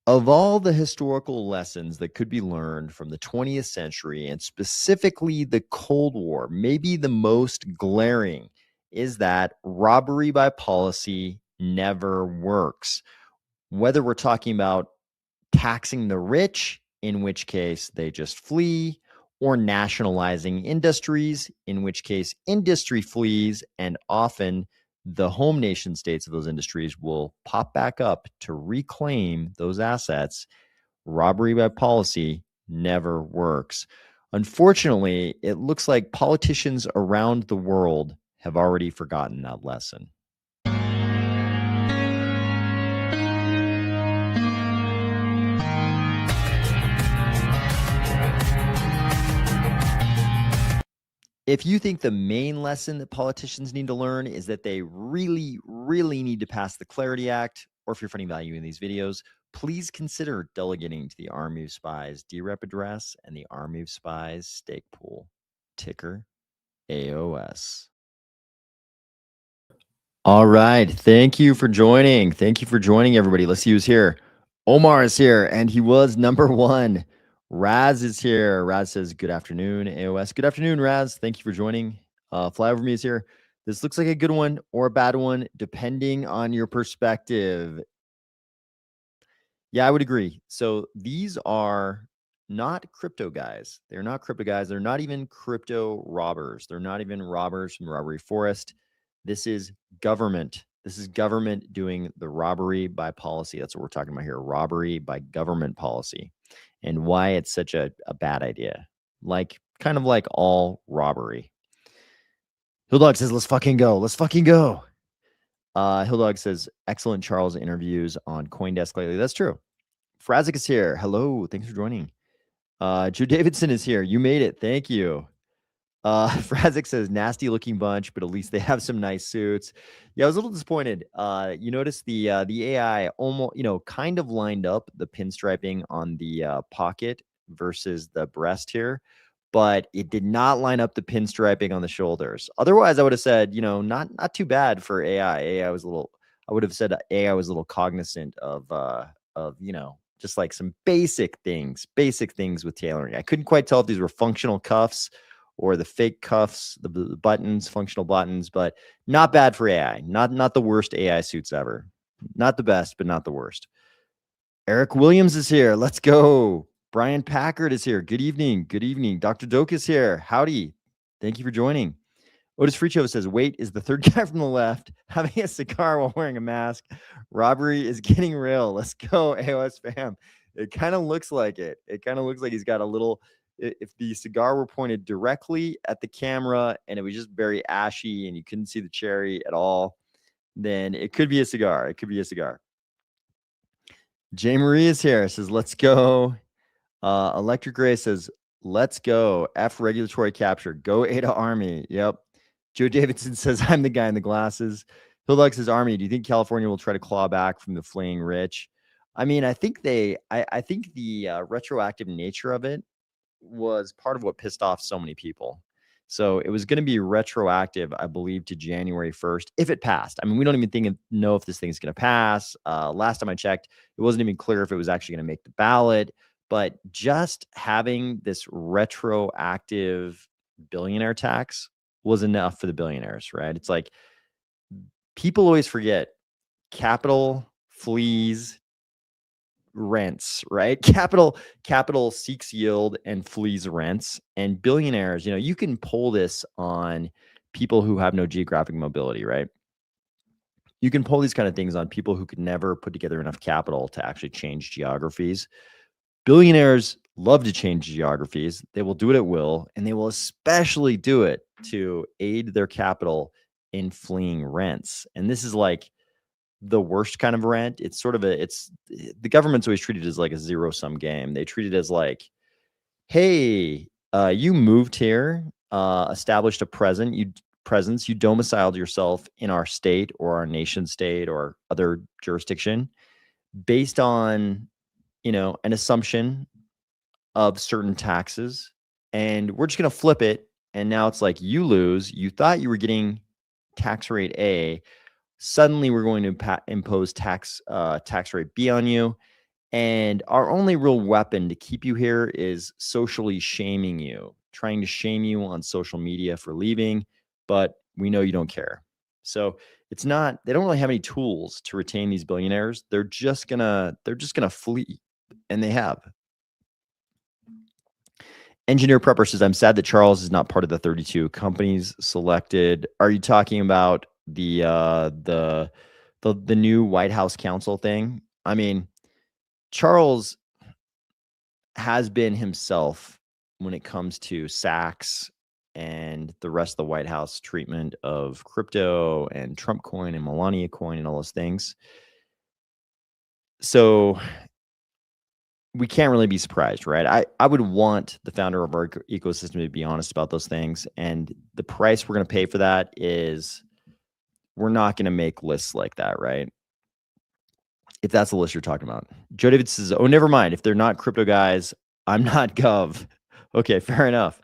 Of all the historical lessons that could be learned from the 20th century, and specifically the Cold War, maybe the most glaring is that robbery by policy never works. Whether we're talking about taxing the rich, in which case they just flee, or nationalizing industries, in which case industry flees, and often the home nation states of those industries will pop back up to reclaim those assets. Robbery by policy never works. Unfortunately, it looks like politicians around the world have already forgotten that lesson. If you think the main lesson that politicians need to learn is that they really, really need to pass the Clarity Act, or if you're finding value in these videos, please consider delegating to the Army of Spies DRep address and the Army of Spies stake pool, ticker AOS. All right. Thank you for joining. Thank you for joining, everybody. Let's see who's here. Omar is here, and he was number one. Raz is here. Raz says, good afternoon, AOS. Good afternoon, Raz. Thank you for joining. Fly Over Me is here. This looks like a good one or a bad one, depending on your perspective. Yeah, I would agree. So these are not crypto guys. They're not crypto guys. They're not even crypto robbers. They're not even robbers from the robbery forest. This is government. This is government doing the robbery by policy. That's what we're talking about here. Robbery by government policy, and why it's such a bad idea. Kind of like all robbery. Hilldog says, let's fucking go. Let's fucking go. Hilldog says, excellent Charles interviews on CoinDesk lately. That's true. Frazik is here. Hello. Thanks for joining. Joe Davidson is here. You made it. Thank you. Frazik says, nasty looking bunch, but at least they have some nice suits. Yeah, I was a little disappointed. You notice the AI almost, kind of lined up the pinstriping on the pocket versus the breast here, but it did not line up the pinstriping on the shoulders. Otherwise, I would have said, not too bad for AI. I would have said AI was a little cognizant of just like some basic things with tailoring. I couldn't quite tell if these were functional cuffs or the fake cuffs, the buttons, functional buttons, but not bad for AI. Not the worst AI suits ever. Not the best, but not the worst. Eric Williams is here. Let's go. Brian Packard is here. Good evening. Good evening. Dr. Doak is here. Howdy. Thank you for joining. Otis Fricho says, wait, is the third guy from the left having a cigar while wearing a mask? Robbery is getting real. Let's go, AOS fam. It kind of looks like it. It kind of looks like he's got a little, if the cigar were pointed directly at the camera and it was just very ashy and you couldn't see the cherry at all, then it could be a cigar. It could be a cigar. Jay Marie is here. Says, let's go. Electric Gray says, let's go. F regulatory capture. Go Ada Army. Yep. Joe Davidson says, I'm the guy in the glasses. Hilldog says, Army, do you think California will try to claw back from the fleeing rich? I mean, I think the retroactive nature of it was part of what pissed off so many people. So it was going to be retroactive, I believe, to January 1st, if it passed. I mean, we don't even know if this thing is going to pass. Last time I checked, it wasn't even clear if it was actually going to make the ballot. But just having this retroactive billionaire tax was enough for the billionaires, right? It's like people always forget capital flees rents, right? Capital seeks yield and flees rents. And billionaires, you can pull this on people who have no geographic mobility, right? You can pull these kind of things on people who could never put together enough capital to actually change geographies. Billionaires love to change geographies. They will do it at will, and they will especially do it to aid their capital in fleeing rents. And this is like the worst kind of rent. It's sort of the government's always treated as like a zero-sum game. They treat it as like, hey, you moved here, established a presence, you domiciled yourself in our state or our nation state or other jurisdiction based on an assumption of certain taxes, and we're just going to flip it. And now it's like you lose. You thought you were getting tax rate A. Suddenly we're going to impose tax rate B on you. And our only real weapon to keep you here is socially shaming you, trying to shame you on social media for leaving, but we know you don't care. So it's not, they don't really have any tools to retain these billionaires. They're just gonna flee. And they have. Engineer Prepper says, I'm sad that Charles is not part of the 32 companies selected. Are you talking about the new White House council thing? I mean, Charles has been himself when it comes to Sachs and the rest of the White House treatment of crypto and Trump coin and Melania coin and all those things. So we can't really be surprised, right? I would want the founder of our ecosystem to be honest about those things. And the price we're going to pay for that is we're not going to make lists like that, right? If that's the list you're talking about. Joe David says, oh, never mind. If they're not crypto guys, I'm not Gov. Okay, fair enough.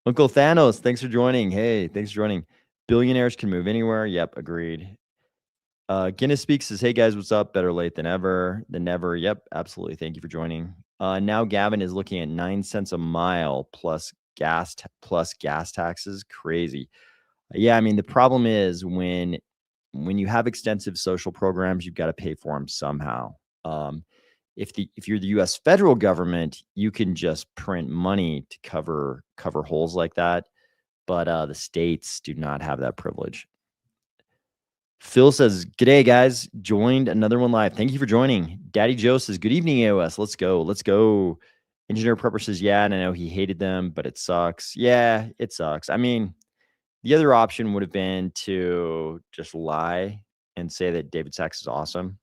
Uncle Thanos, thanks for joining. Hey, thanks for joining. Billionaires can move anywhere. Yep, agreed. Guinness Speaks says, hey guys, what's up? Better late than ever. Than never. Yep, absolutely. Thank you for joining. Now Gavin is looking at 9 cents a mile plus gas taxes. Crazy. Yeah, I mean, the problem is when you have extensive social programs, you've got to pay for them somehow. If you're the U.S. federal government, you can just print money to cover holes like that, but the states do not have that privilege. Phil says, "G'day guys, joined another one live. Thank you for joining." Daddy Joe says, "Good evening, AOS. Let's go, let's go." Engineer Prepper says, "Yeah, and I know he hated them, but it sucks." Yeah, it sucks. I mean, the other option would have been to just lie and say that David Sachs is awesome.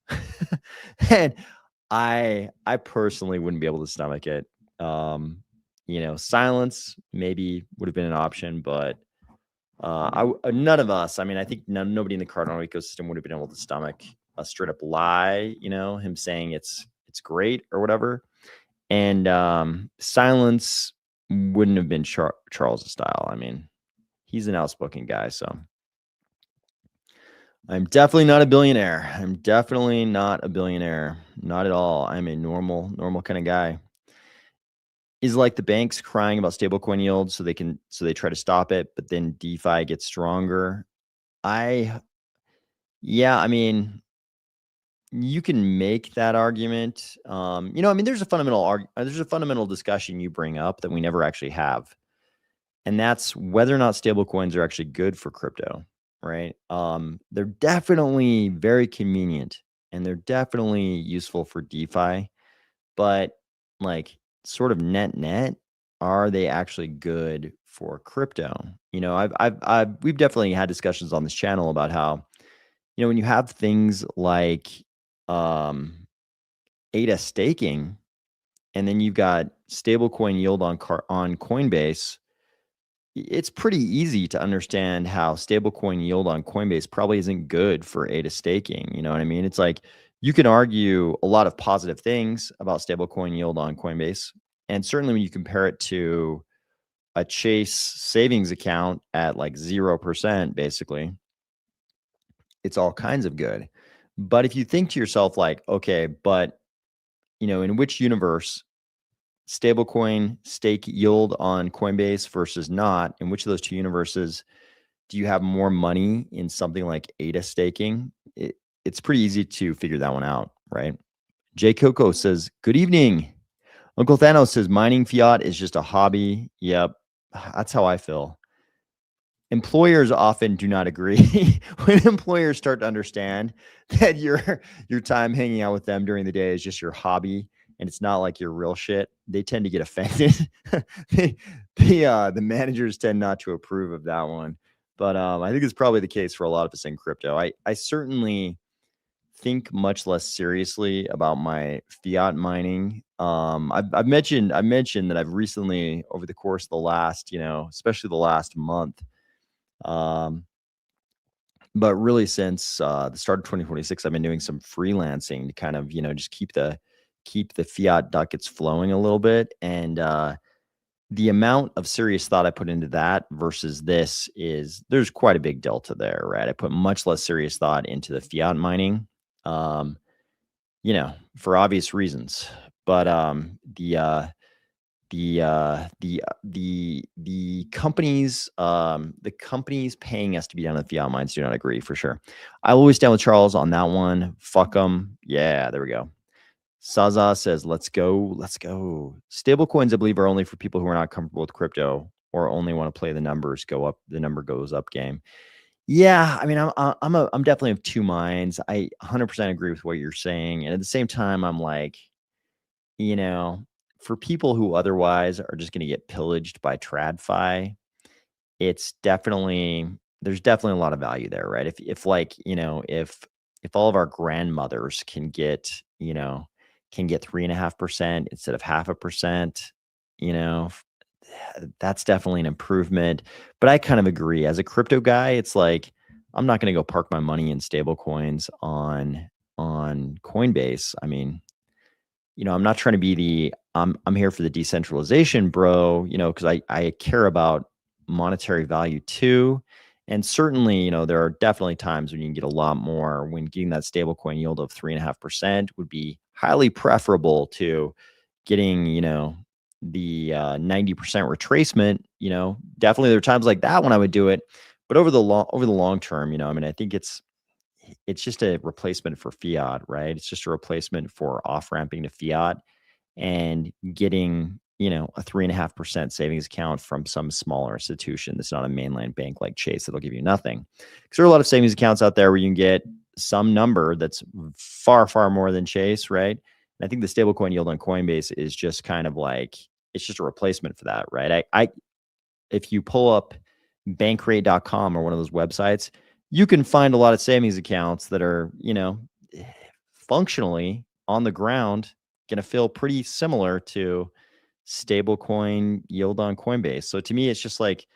And I personally wouldn't be able to stomach it. Silence maybe would have been an option, but none of us. I mean, I think nobody in the Cardano ecosystem would have been able to stomach a straight up lie. Him saying it's great or whatever, and silence wouldn't have been Charles's style. I mean, he's an outspoken guy, so I'm definitely not a billionaire. I'm definitely not a billionaire. Not at all. I'm a normal kind of guy. Is like the banks crying about stablecoin yields so they try to stop it, but then DeFi gets stronger. Yeah, I mean, you can make that argument. I mean, there's a fundamental discussion you bring up that we never actually have. And that's whether or not stablecoins are actually good for crypto, right? They're definitely very convenient and they're definitely useful for DeFi, but like sort of net, are they actually good for crypto? We've definitely had discussions on this channel about how, when you have things like ADA staking, and then you've got stablecoin yield on Coinbase, it's pretty easy to understand how stablecoin yield on Coinbase probably isn't good for ADA staking. You know what I mean? It's like you can argue a lot of positive things about stablecoin yield on Coinbase. And certainly when you compare it to a Chase savings account at like 0%, basically, it's all kinds of good. But if you think to yourself, like, okay, but in which universe stablecoin stake yield on Coinbase versus not, in which of those two universes do you have more money in something like ADA staking? It's pretty easy to figure that one out, right? Jay Coco says, good evening. Uncle Thanos says, mining fiat is just a hobby. Yep, that's how I feel. Employers often do not agree. When employers start to understand that your time hanging out with them during the day is just your hobby and it's not like your real shit, they tend to get offended. The managers tend not to approve of that one. But I think it's probably the case for a lot of us in crypto. I certainly think much less seriously about my fiat mining. I've mentioned that I've recently, over the course of the last, especially the last month, but really since the start of 2026, I've been doing some freelancing to kind of, just keep the fiat ducats flowing a little bit. And the amount of serious thought I put into that versus this there's quite a big delta there, right? I put much less serious thought into the fiat mining. for obvious reasons. But the companies paying us to be down in the fiat mines do not agree, for sure. I always down with Charles on that one. Fuck them. Yeah, there we go. Saza says, let's go. Let's go. Stable coins, I believe, are only for people who are not comfortable with crypto or only want to play the numbers go up, the number goes up game. Yeah, I mean, I'm definitely of two minds. I 100% agree with what you're saying, and at the same time, I'm like, you know, for people who otherwise are just going to get pillaged by TradFi, it's definitely there's definitely a lot of value there, right? If like, if all of our grandmothers can get 3.5% instead of 0.5%, you know, that's definitely an improvement. But I kind of agree. As a crypto guy, it's like I'm not going to go park my money in stable coins on Coinbase. I mean, I'm not trying to be I'm here for the decentralization, bro, because I care about monetary value too. And certainly, there are definitely times when you can get a lot more when getting that stablecoin yield of 3.5% would be highly preferable to getting, the 90% retracement. Definitely there are times like that when I would do it. But over the long term, I mean, I think it's just a replacement for fiat, right? It's just a replacement for off ramping to fiat and getting, a 3.5% savings account from some smaller institution that's not a mainland bank like Chase that'll give you nothing. Because there are a lot of savings accounts out there where you can get some number that's far, far more than Chase, right? And I think the stablecoin yield on Coinbase is just kind of like it's just a replacement for that, right? I if you pull up bankrate.com or one of those websites, you can find a lot of savings accounts that are, functionally on the ground going to feel pretty similar to stablecoin yield on Coinbase. So to me, it's just like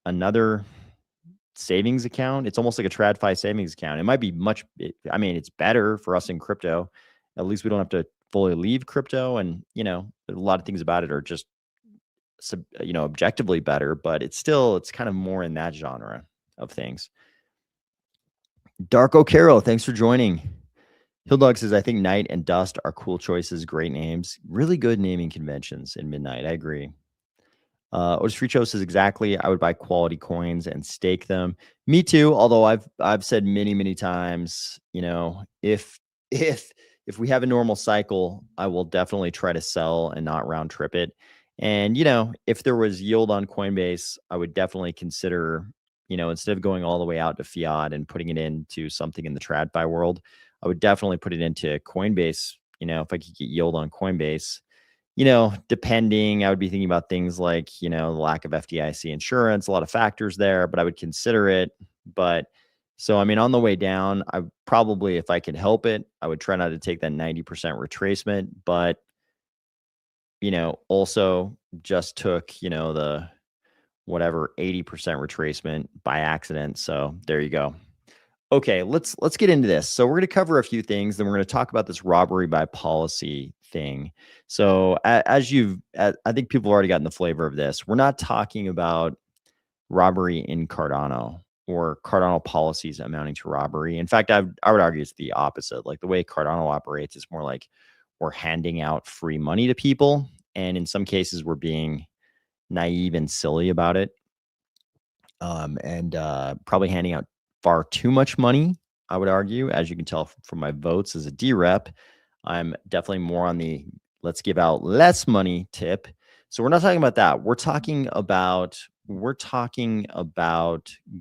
another savings account. It's almost like a TradFi savings account. It might be it's better for us in crypto. At least we don't have to fully leave crypto. And, a lot of things about it are just objectively better, but it's kind of more in that genre of things. Darko Carroll, thanks for joining. Hilldog says, I think Night and Dust are cool choices, great names, really good naming conventions in Midnight. I agree. Otis Fricho says, exactly. I would buy quality coins and stake them. Me too. Although I've said many, many times, if we have a normal cycle, I will definitely try to sell and not round trip it. And, if there was yield on Coinbase, I would definitely consider, instead of going all the way out to fiat and putting it into something in the TradFi world, I would definitely put it into Coinbase. If I could get yield on Coinbase, depending, I would be thinking about things like, the lack of FDIC insurance, a lot of factors there, but I would consider it. But so, I mean, on the way down, I probably, if I could help it, I would try not to take that 90% retracement, but, also just took, the whatever 80% retracement by accident. So there you go. Okay, let's get into this. So we're going to cover a few things, then we're going to talk about this robbery by policy thing. So I think people have already gotten the flavor of this. We're not talking about robbery in Cardano or Cardano policies amounting to robbery. In fact, I would argue it's the opposite. Like the way Cardano operates is more like we're handing out free money to people, and in some cases we're being naive and silly about it, and probably handing out far too much money, I would argue. As you can tell from my votes as a DRep, I'm definitely more on the let's give out less money tip. So we're not talking about that. We're talking about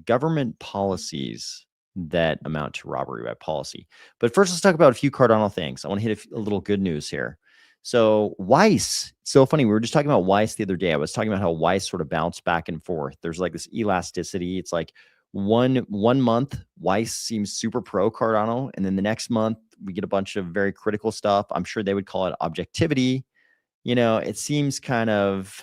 government policies that amount to robbery by policy. But first, let's talk about a few Cardano things. I want to hit a little good news here. So Weiss, so funny. We were just talking about Weiss the other day. I was talking about how Weiss sort of bounced back and forth. There's like this elasticity. It's like one month Weiss seems super pro Cardano, and then the next month we get a bunch of very critical stuff. I'm sure they would call it objectivity. It seems kind of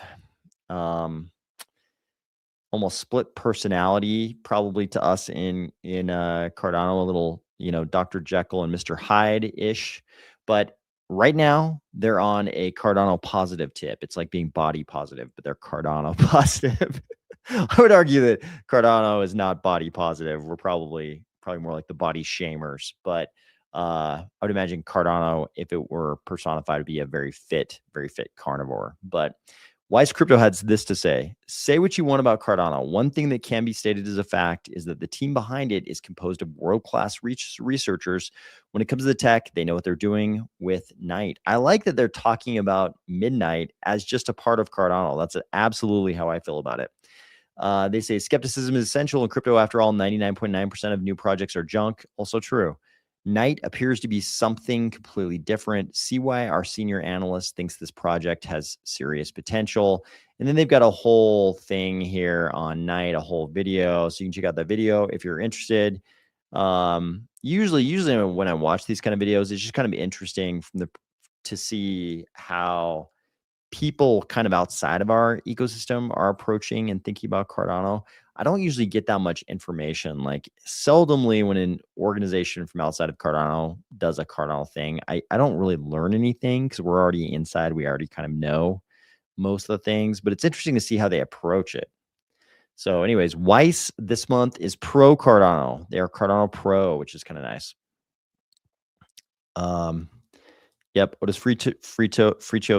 almost split personality probably to us in Cardano, a little, Dr. Jekyll and Mr. Hyde ish. But right now they're on a Cardano positive tip. It's like being body positive, but they're Cardano positive. I would argue that Cardano is not body positive. We're probably more like the body shamers. But I would imagine Cardano, if it were personified, would be a very fit carnivore. But Wise Crypto has this to say: say what you want about Cardano. One thing that can be stated as a fact is that the team behind it is composed of world-class researchers. When it comes to the tech, they know what they're doing with Night. I like that they're talking about Midnight as just a part of Cardano. That's absolutely how I feel about it. They say skepticism is essential in crypto. After all, 99.9% of new projects are junk. Also true. Night appears to be something completely different. See why our senior analyst thinks this project has serious potential. And then they've got a whole thing here on Night, a whole video. So you can check out that video if you're interested. Usually when I watch these kind of videos, it's just kind of interesting to see how people kind of outside of our ecosystem are approaching and thinking about Cardano. I don't usually get that much information. Like seldomly when an organization from outside of Cardano does a Cardano thing, I don't really learn anything because we're already inside. We already kind of know most of the things, but it's interesting to see how they approach it. So anyways, Weiss this month is pro Cardano. They are Cardano Pro, which is kind of nice. Yep. What does Free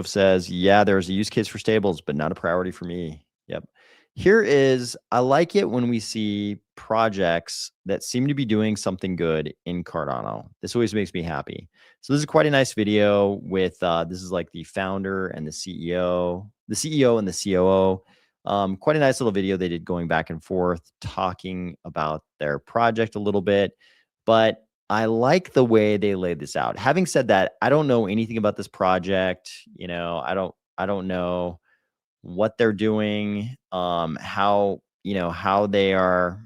says? Yeah, there's a use case for stables, but not a priority for me. Yep. Here is, I like it when we see projects that seem to be doing something good in Cardano. This always makes me happy. So this is quite a nice video with, this is like the founder and the CEO and the COO. Quite a nice little video they did going back and forth, talking about their project a little bit, but I like the way they laid this out. Having said that, I don't know anything about this project. You know, I don't know what they're doing, how, you know, how they are,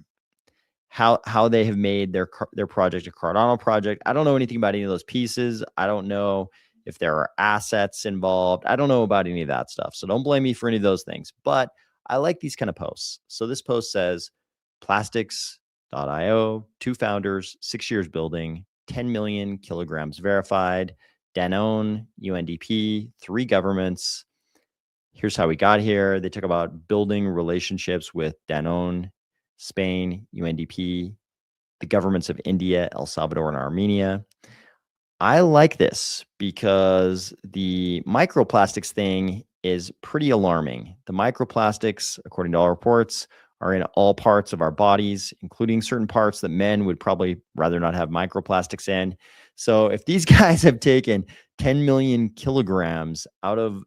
how they have made their project a Cardano project. I don't know anything about any of those pieces. I don't know if there are assets involved. I don't know about any of that stuff. So don't blame me for any of those things. But I like these kind of posts. So this post says, plastics.io, 2 founders, 6 years building, 10 million kilograms verified, Danone, UNDP, 3 governments. Here's how we got here. They talk about building relationships with Danone, Spain, UNDP, the governments of India, El Salvador, and Armenia. I like this because the microplastics thing is pretty alarming. The microplastics, according to all reports, are in all parts of our bodies, including certain parts that men would probably rather not have microplastics in. So if these guys have taken 10 million kilograms out of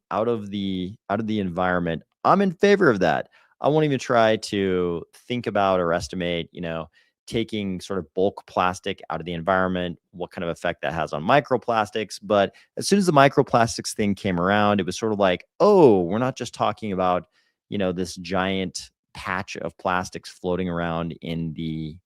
the environment, I'm in favor of that. I won't even try to think about or estimate, you know, taking sort of bulk plastic out of the environment, what kind of effect that has on microplastics. But as soon as the microplastics thing came around, it was sort of like, oh, we're not just talking about, you know, this giant patch of plastics floating around in the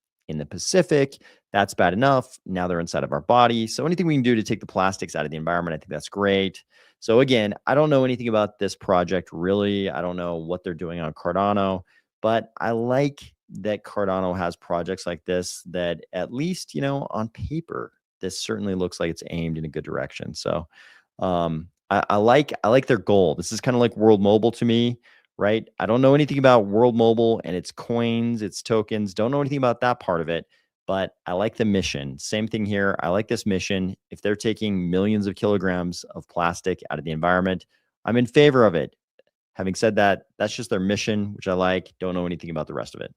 Pacific. That's bad enough. Now they're inside of our body. So anything we can do to take the plastics out of the environment, I think that's great. So again, I don't know anything about this project really. I don't know what they're doing on Cardano, but I like that Cardano has projects like this that at least, you know, on paper, this certainly looks like it's aimed in a good direction. So I like their goal. This is kind of like World Mobile to me, right? I don't know anything about World Mobile and its coins, its tokens. Don't know anything about that part of it, but I like the mission. Same thing here. I like this mission. If they're taking millions of kilograms of plastic out of the environment, I'm in favor of it. Having said that, that's just their mission, which I like. Don't know anything about the rest of it.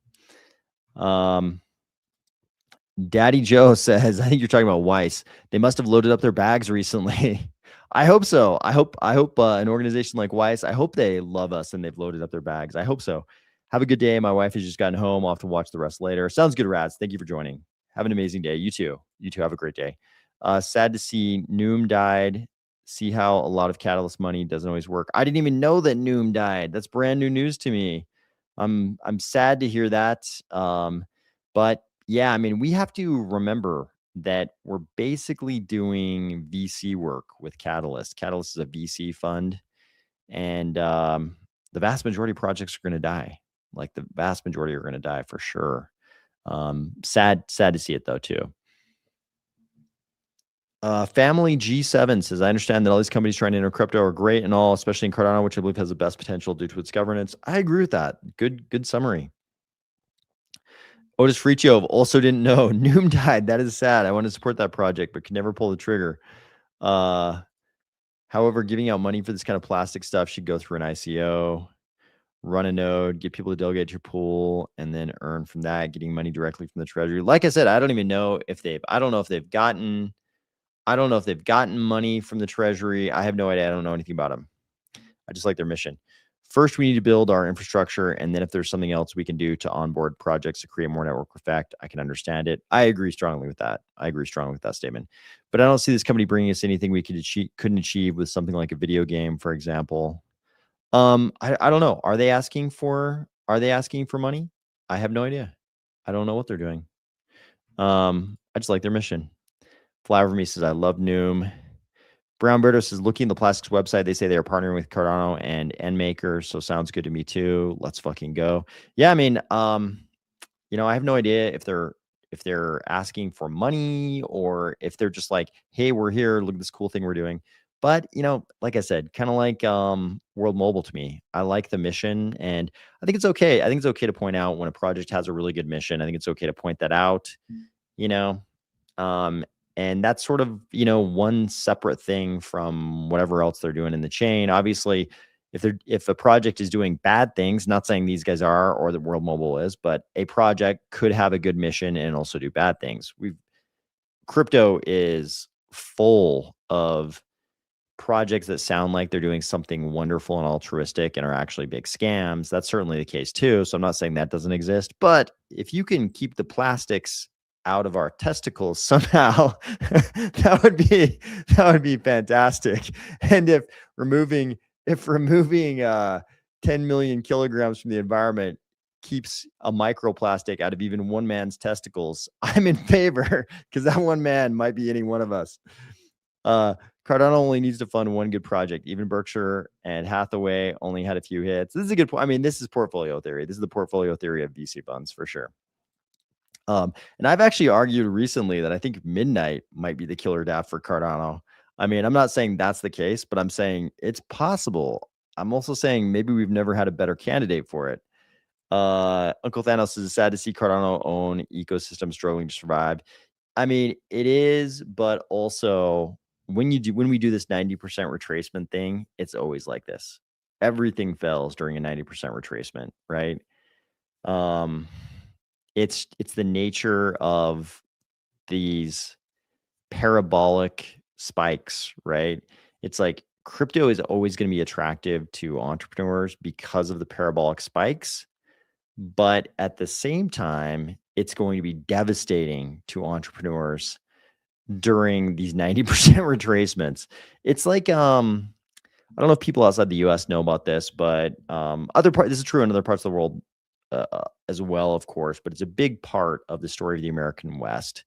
Daddy Joe says, I think you're talking about Weiss. They must have loaded up their bags recently. I hope so. I hope an organization like Weiss, I hope they love us and they've loaded up their bags. I hope so. Have a good day. My wife has just gotten home. I'll have to watch the rest later. Sounds good, Rads. Thank you for joining. Have an amazing day. You too. You too. Have a great day. Sad to see Noom died. See how a lot of Catalyst money doesn't always work. I didn't even know that Noom died. That's brand new news to me. I'm sad to hear that. But yeah, I mean, we have to remember that we're basically doing VC work with Catalyst. Catalyst is a VC fund, and the vast majority of projects are going to die. Like the vast majority are going to die for sure. Sad to see it though too. Family G7 says, I understand that all these companies trying to enter crypto are great and all, especially in Cardano, which I believe has the best potential due to its governance. I agree with that. Good summary. Otis Fricio also didn't know. Noom died. That is sad. I want to support that project, but can never pull the trigger. However, giving out money for this kind of plastic stuff should go through an ICO, run a node, get people to delegate to your pool, and then earn from that, getting money directly from the treasury. Like I said, I don't even know if I don't know if they've gotten money from the treasury. I have no idea. I don't know anything about them. I just like their mission. First, we need to build our infrastructure. And then if there's something else we can do to onboard projects to create more network effect, I can understand it. I agree strongly with that. I agree strongly with that statement. But I don't see this company bringing us anything we couldn't achieve with something like a video game, for example. I don't know. Are they asking for money? I have no idea. I don't know what they're doing. I just like their mission. Flower Me says, I love Noom. Brown Birdo says, looking at the Plastics website, they say they are partnering with Cardano and Endmaker. So sounds good to me too. Let's fucking go. Yeah, I mean, I have no idea if they're asking for money or if they're just like, hey, we're here. Look at this cool thing we're doing. But like I said, kind of like World Mobile to me. I like the mission, and I think it's okay. I think it's okay to point out when a project has a really good mission. I think it's okay to point that out. You know, and that's sort of, one separate thing from whatever else they're doing in the chain. Obviously, if a project is doing bad things, not saying these guys are or the World Mobile is, but a project could have a good mission and also do bad things. Crypto is full of projects that sound like they're doing something wonderful and altruistic and are actually big scams. That's certainly the case too. So I'm not saying that doesn't exist, but if you can keep the plastics out of our testicles somehow, that would be fantastic. And if removing 10 million kilograms from the environment keeps a microplastic out of even one man's testicles, I'm in favor, because that one man might be any one of us. Cardano only needs to fund one good project. Even Berkshire and Hathaway only had a few hits. This is a good point. I mean, this is portfolio theory. This is the portfolio theory of VC funds for sure. And I've actually argued recently that I think midnight might be the killer DApp for Cardano. I mean, I'm not saying that's the case, but I'm saying it's possible. I'm also saying maybe we've never had a better candidate for it. Uncle Thanos is sad to see Cardano own ecosystem struggling to survive. I mean, it is, but also when we do this 90% retracement thing, it's always like this. Everything fails during a 90% retracement, right? It's the nature of these parabolic spikes, right? It's like crypto is always going to be attractive to entrepreneurs because of the parabolic spikes, but at the same time, it's going to be devastating to entrepreneurs during these 90% retracements. It's like I don't know if people outside the US know about this, but this is true in other parts of the world as well, of course, but it's a big part of the story of the American West.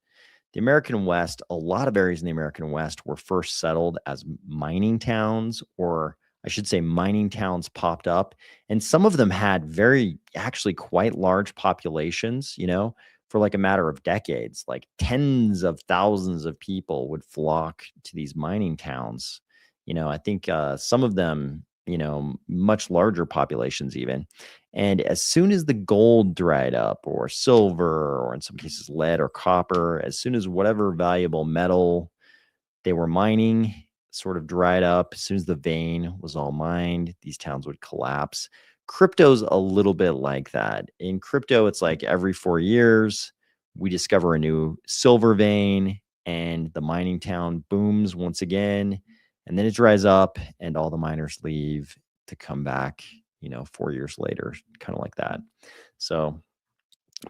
The American West, a lot of areas in the American West were first settled as mining towns, or I should say mining towns popped up, and some of them had actually quite large populations, for like a matter of decades. Like tens of thousands of people would flock to these mining towns. I think some of them, much larger populations even. And as soon as the gold dried up, or silver, or in some cases lead or copper, as soon as whatever valuable metal they were mining sort of dried up, as soon as the vein was all mined, these towns would collapse. Crypto's a little bit like that. In crypto, it's like every 4 years, we discover a new silver vein and the mining town booms once again, and then it dries up and all the miners leave to come back 4 years later, kind of like that. So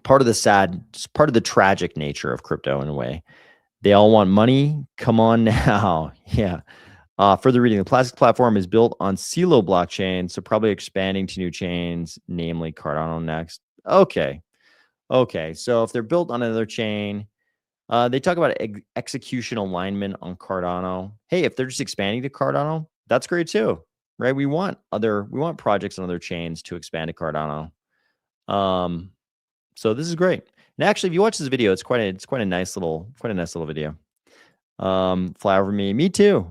part of the tragic nature of crypto in a way. They all want money. Come on now. Yeah. Further reading, the Plastics platform is built on Celo blockchain, so probably expanding to new chains, namely Cardano next. Okay. So if they're built on another chain, they talk about execution alignment on Cardano. Hey, if they're just expanding to Cardano, that's great too, right? We want projects on other chains to expand to Cardano. So this is great. And actually, if you watch this video, it's quite a nice little video. Fly over me too.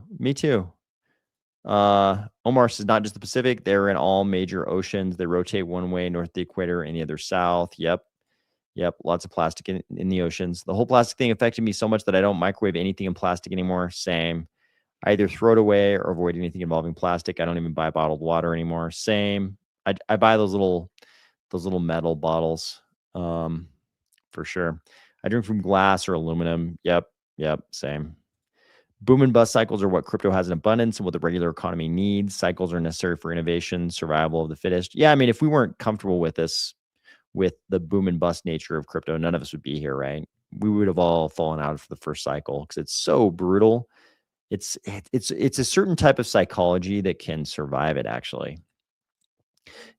Omar says not just the Pacific, they're in all major oceans. They rotate one way north of the equator, any other south. Yep. Yep, lots of plastic in the oceans. The whole plastic thing affected me so much that I don't microwave anything in plastic anymore. Same. I either throw it away or avoid anything involving plastic. I don't even buy bottled water anymore. Same. I buy those little metal bottles, um, for sure. I drink from glass or aluminum. Yep, yep, same. Boom and bust cycles are what crypto has in abundance and what the regular economy needs. Cycles are necessary for innovation, survival of the fittest. Yeah, I mean, if we weren't comfortable with this, with the boom and bust nature of crypto, none of us would be here, right? We would have all fallen out of the first cycle because it's so brutal. It's a certain type of psychology that can survive it, actually.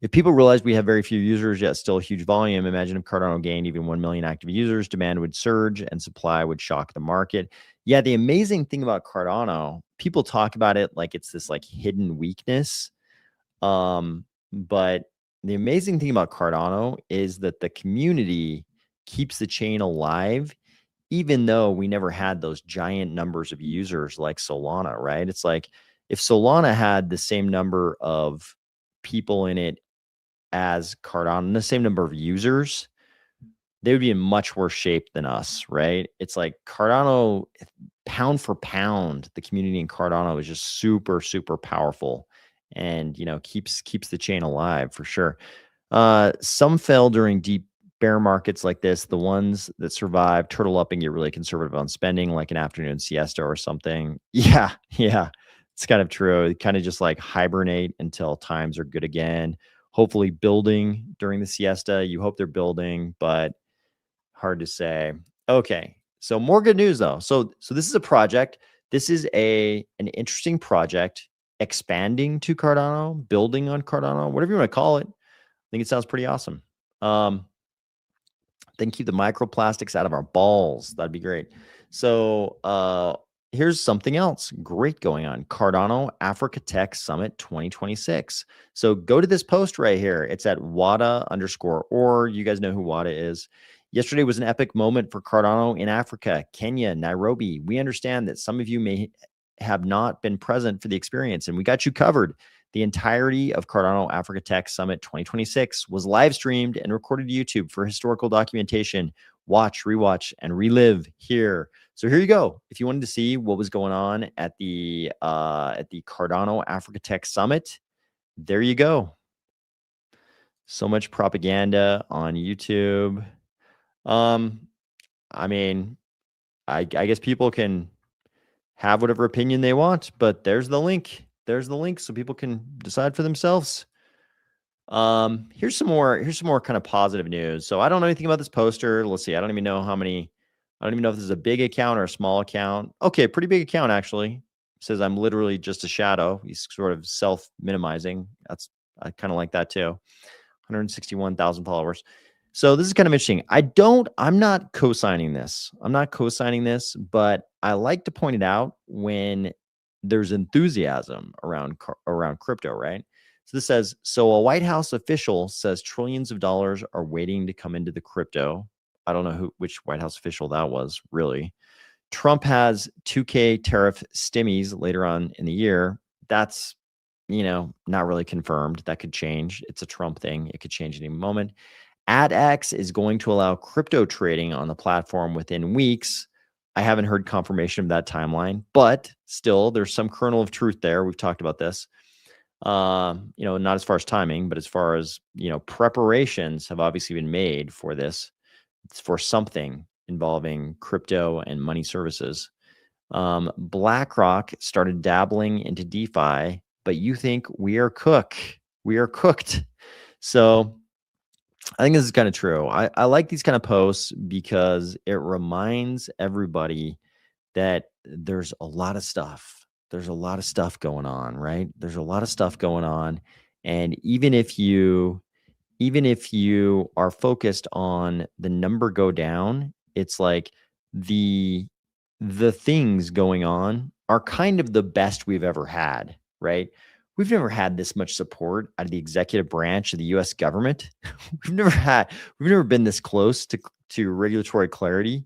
If people realize we have very few users yet still a huge volume, imagine if Cardano gained even 1 million active users, demand would surge and supply would shock the market. Yeah, the amazing thing about Cardano, people talk about it like it's this like hidden weakness. But the amazing thing about Cardano is that the community keeps the chain alive, even though we never had those giant numbers of users like Solana, right? It's like if Solana had the same number of people in it as Cardano, the same number of users, they would be in much worse shape than us, right? It's like Cardano, pound for pound, the community in Cardano is just super, super powerful, and keeps the chain alive for sure. Some fell during deep bear markets like this. The ones that survive turtle up and get really conservative on spending, like an afternoon siesta or something. Yeah, yeah, it's kind of true. Kind of just like hibernate until times are good again. Hopefully building during the siesta. You hope they're building, but hard to say. Okay, so more good news though. So this is a project. This is an interesting project, expanding to Cardano, building on Cardano, whatever you want to call it. I think it sounds pretty awesome. Then keep the microplastics out of our balls. That'd be great. So here's something else great going on. Cardano Africa Tech Summit 2026. So go to this post right here. It's at WADA_or. You guys know who WADA is. Yesterday was an epic moment for Cardano in Africa, Kenya, Nairobi. We understand that some of you may have not been present for the experience, and we got you covered. The entirety of Cardano Africa Tech Summit 2026 was live streamed and recorded to YouTube for historical documentation. Watch, rewatch, and relive here. So here you go. If you wanted to see what was going on at the Cardano Africa Tech Summit, there you go. So much propaganda on YouTube. I mean, I guess people can have whatever opinion they want, but there's the link. There's the link so people can decide for themselves. Here's some more kind of positive news. So I don't know anything about this poster. Let's see. I don't even know if this is a big account or a small account. Okay, pretty big account actually. It says I'm literally just a shadow. He's sort of self-minimizing. I kind of like that too. 161,000 followers. So this is kind of interesting. I'm not co-signing this. But I like to point it out when there's enthusiasm around crypto, right? So this says, so a White House official says trillions of dollars are waiting to come into the crypto. I don't know which White House official that was, really. Trump has 2K tariff stimmies later on in the year. That's, not really confirmed. That could change. It's a Trump thing. It could change at any moment. AdX is going to allow crypto trading on the platform within weeks. I haven't heard confirmation of that timeline, but still, there's some kernel of truth there. We've talked about this. Not as far as timing, but as far as, preparations have obviously been made for this. It's for something involving crypto and money services. BlackRock started dabbling into DeFi, but you think we are cooked. So I think this is kind of true. I like these kind of posts because it reminds everybody that there's a lot of stuff. There's a lot of stuff going on, right? There's a lot of stuff going on. And even if you are focused on the number go down, it's like the things going on are kind of the best we've ever had, right? We've never had this much support out of the executive branch of the US government. we've never been this close to regulatory clarity.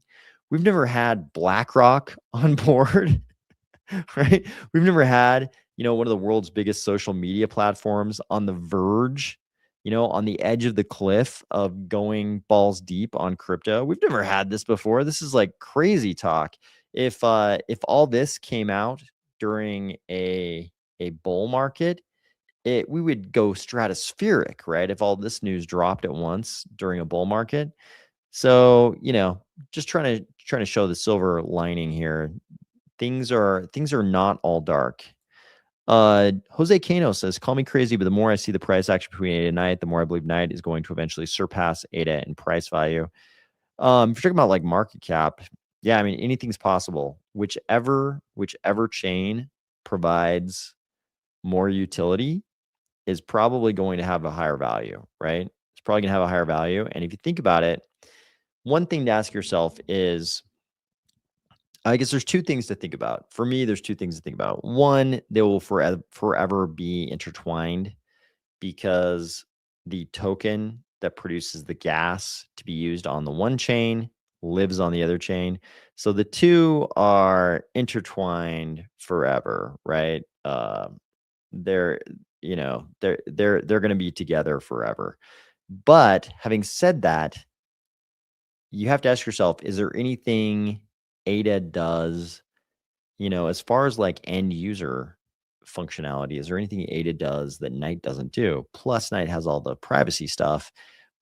We've never had BlackRock on board, right? We've never had, one of the world's biggest social media platforms on the verge, on the edge of the cliff of going balls deep on crypto. We've never had this before. This is like crazy talk. If all this came out during a bull market, we would go stratospheric, right? If all this news dropped at once during a bull market. So, just trying to show the silver lining here. Things are not all dark. Jose Cano says, call me crazy, but the more I see the price action between ADA and Knight, the more I believe Knight is going to eventually surpass ADA in price value. If you're talking about like market cap, yeah, I mean, anything's possible. Whichever chain provides more utility is probably going to have a higher value, right? It's probably going to have a higher value. And if you think about it, one thing to ask yourself is, I guess there's two things to think about. For me, there's two things to think about. One, they will forever be intertwined because the token that produces the gas to be used on the one chain lives on the other chain. So the two are intertwined forever, right? They're they're going to be together forever. But having said that, you have to ask yourself, is there anything ADA does, as far as like end user functionality, is there anything ADA does that Knight doesn't do? Plus, Knight has all the privacy stuff.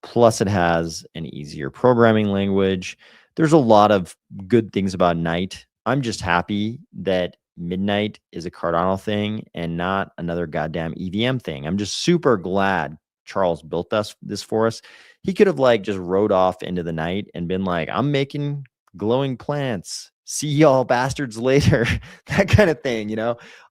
Plus, it has an easier programming language. There's a lot of good things about Knight. I'm just happy that Midnight is a Cardano thing and not another goddamn EVM thing. I'm just super glad Charles built this for us. He could have like just rode off into the night and been like, I'm making glowing plants. See y'all bastards later. That kind of thing,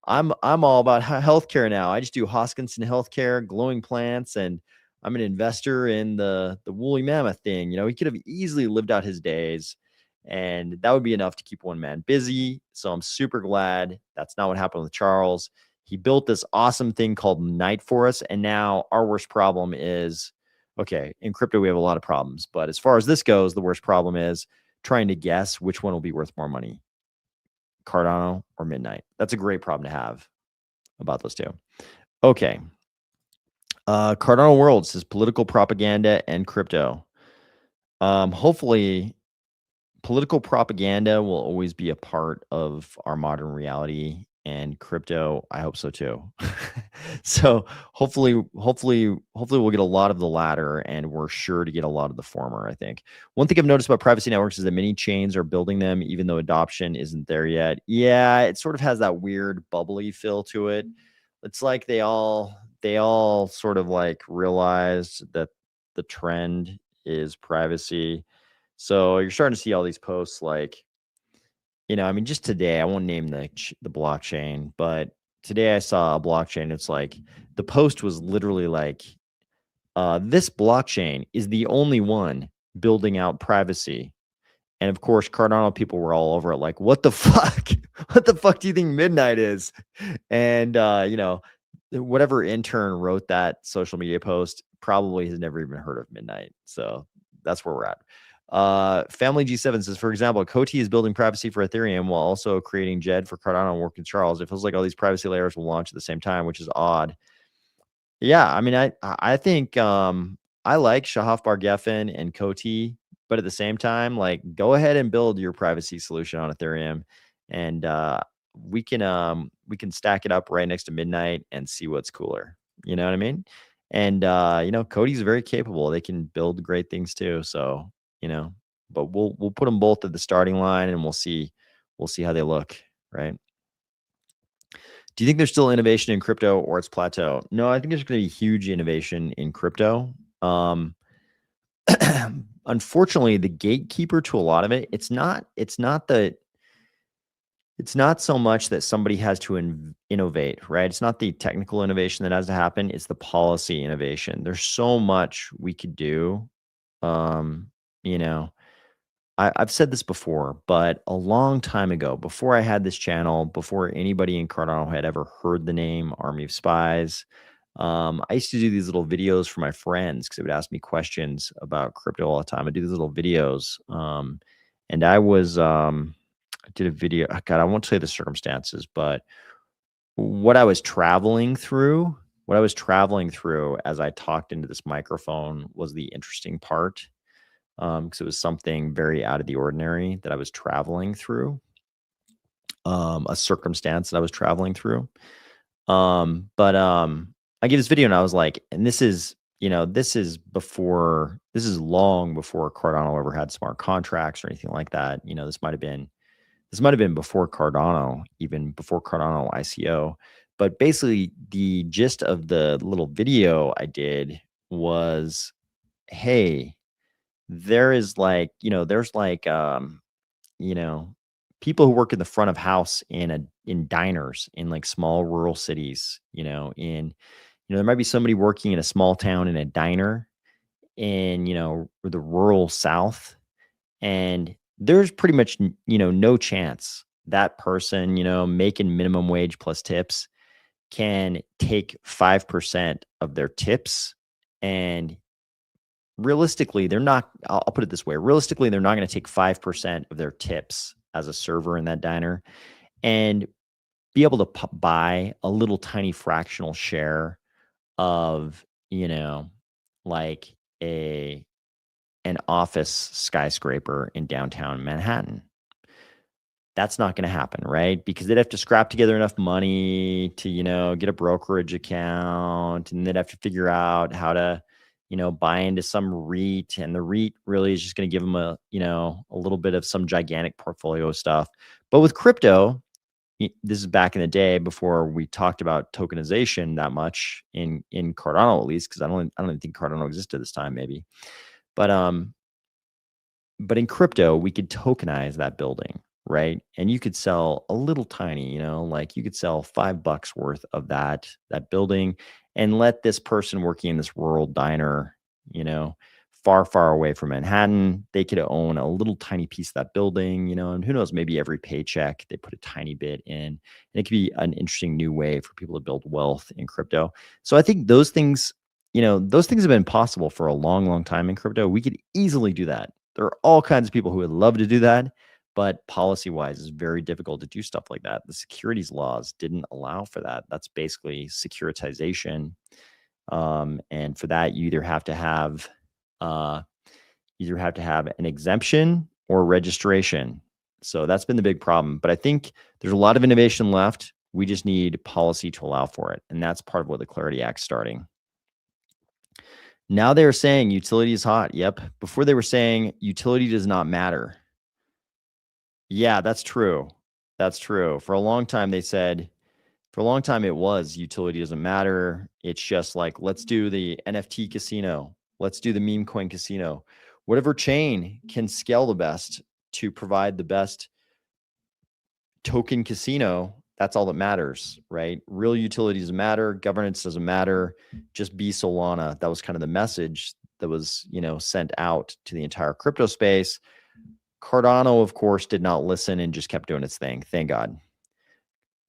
I'm all about healthcare now. I just do Hoskinson Healthcare, glowing plants, and I'm an investor in the woolly mammoth thing. He could have easily lived out his days, and that would be enough to keep one man busy. So I'm super glad that's not what happened with Charles. He built this awesome thing called Knight for us, and now our worst problem is, okay, in crypto we have a lot of problems, but as far as this goes, the worst problem is trying to guess which one will be worth more money, Cardano or Midnight. That's a great problem to have about those two. Okay. Cardano World says political propaganda and crypto. Hopefully political propaganda will always be a part of our modern reality, and crypto, I hope so too. So hopefully we'll get a lot of the latter, and we're sure to get a lot of the former. I think one thing I've noticed about privacy networks is that many chains are building them even though adoption isn't there yet. Yeah, it sort of has that weird bubbly feel to it. It's like they all sort of like realized that the trend is privacy. So you're starting to see all these posts like, I mean, just today, I won't name the blockchain, but today I saw a blockchain. It's like the post was literally like, this blockchain is the only one building out privacy. And of course, Cardano people were all over it, like, what the fuck? What the fuck do you think Midnight is? And, whatever intern wrote that social media post probably has never even heard of Midnight. So that's where we're at. Family G7 says, for example, Coty is building privacy for Ethereum while also creating JED for Cardano and working Charles. It feels like all these privacy layers will launch at the same time, which is odd. Yeah, I mean, I think I like Shahaf Bar Geffen and Coty, but at the same time, like, go ahead and build your privacy solution on Ethereum, and we can stack it up right next to Midnight and see what's cooler. You know what I mean? And Cody's very capable. They can build great things too. So but we'll put them both at the starting line, and we'll see how they look, right? Do you think there's still innovation in crypto or it's plateau? No, I think there's going to be huge innovation in crypto. Unfortunately, the gatekeeper to a lot of it, it's not so much that somebody has to innovate, right? It's not the technical innovation that has to happen. It's the policy innovation. There's so much we could do. You know, I've said this before, but a long time ago, before I had this channel, before anybody in Cardano had ever heard the name Army of Spies, I used to do these little videos for my friends because they would ask me questions about crypto all the time. I do these little videos. And I did a video. God, I won't tell you the circumstances, but what I was traveling through what I was traveling through as I talked into this microphone was the interesting part, because it was something very out of the ordinary that I was traveling through, a circumstance that I was traveling through. But I gave this video and I was like, and this is, this is long before Cardano ever had smart contracts or anything like that. This might have been before Cardano, even before Cardano ICO. But basically, the gist of the little video I did was, hey, there is like, there's like, you know, people who work in the front of house in diners in like small rural cities, there might be somebody working in a small town in a diner in, the rural South, and there's pretty much, no chance that person, making minimum wage plus tips can take 5% of their tips. And realistically, they're not, I'll put it this way, realistically, they're not going to take 5% of their tips as a server in that diner and be able to buy a little tiny fractional share of, like a an office skyscraper in downtown Manhattan. That's not going to happen, right? Because they'd have to scrap together enough money to, get a brokerage account, and they'd have to figure out how to, buy into some REIT, and the REIT really is just going to give them a little bit of some gigantic portfolio stuff. But with crypto, this is back in the day before we talked about tokenization that much in Cardano, at least, because I don't even think Cardano existed this time, maybe. But in crypto, we could tokenize that building, right? And you could sell a little tiny, like you could sell $5 worth of that building, and let this person working in this rural diner, far, far away from Manhattan, they could own a little tiny piece of that building, and who knows, maybe every paycheck they put a tiny bit in. And it could be an interesting new way for people to build wealth in crypto. So I think those things, have been possible for a long, long time in crypto. We could easily do that. There are all kinds of people who would love to do that, but policy-wise, it's very difficult to do stuff like that. The securities laws didn't allow for that. That's basically securitization, and for that, you either have to have an exemption or registration. So that's been the big problem. But I think there's a lot of innovation left. We just need policy to allow for it, and that's part of what the Clarity Act's starting. Now they're saying utility is hot. Yep. Before they were saying utility does not matter. Yeah, that's true. That's true. For a long time, they said, for a long time, it was utility doesn't matter. It's just like, let's do the NFT casino. Let's do the meme coin casino. Whatever chain can scale the best to provide the best token casino, that's all that matters, right? Real utility doesn't matter. Governance doesn't matter. Just be Solana. That was kind of the message that was, sent out to the entire crypto space. Cardano, of course, did not listen and just kept doing its thing. Thank God.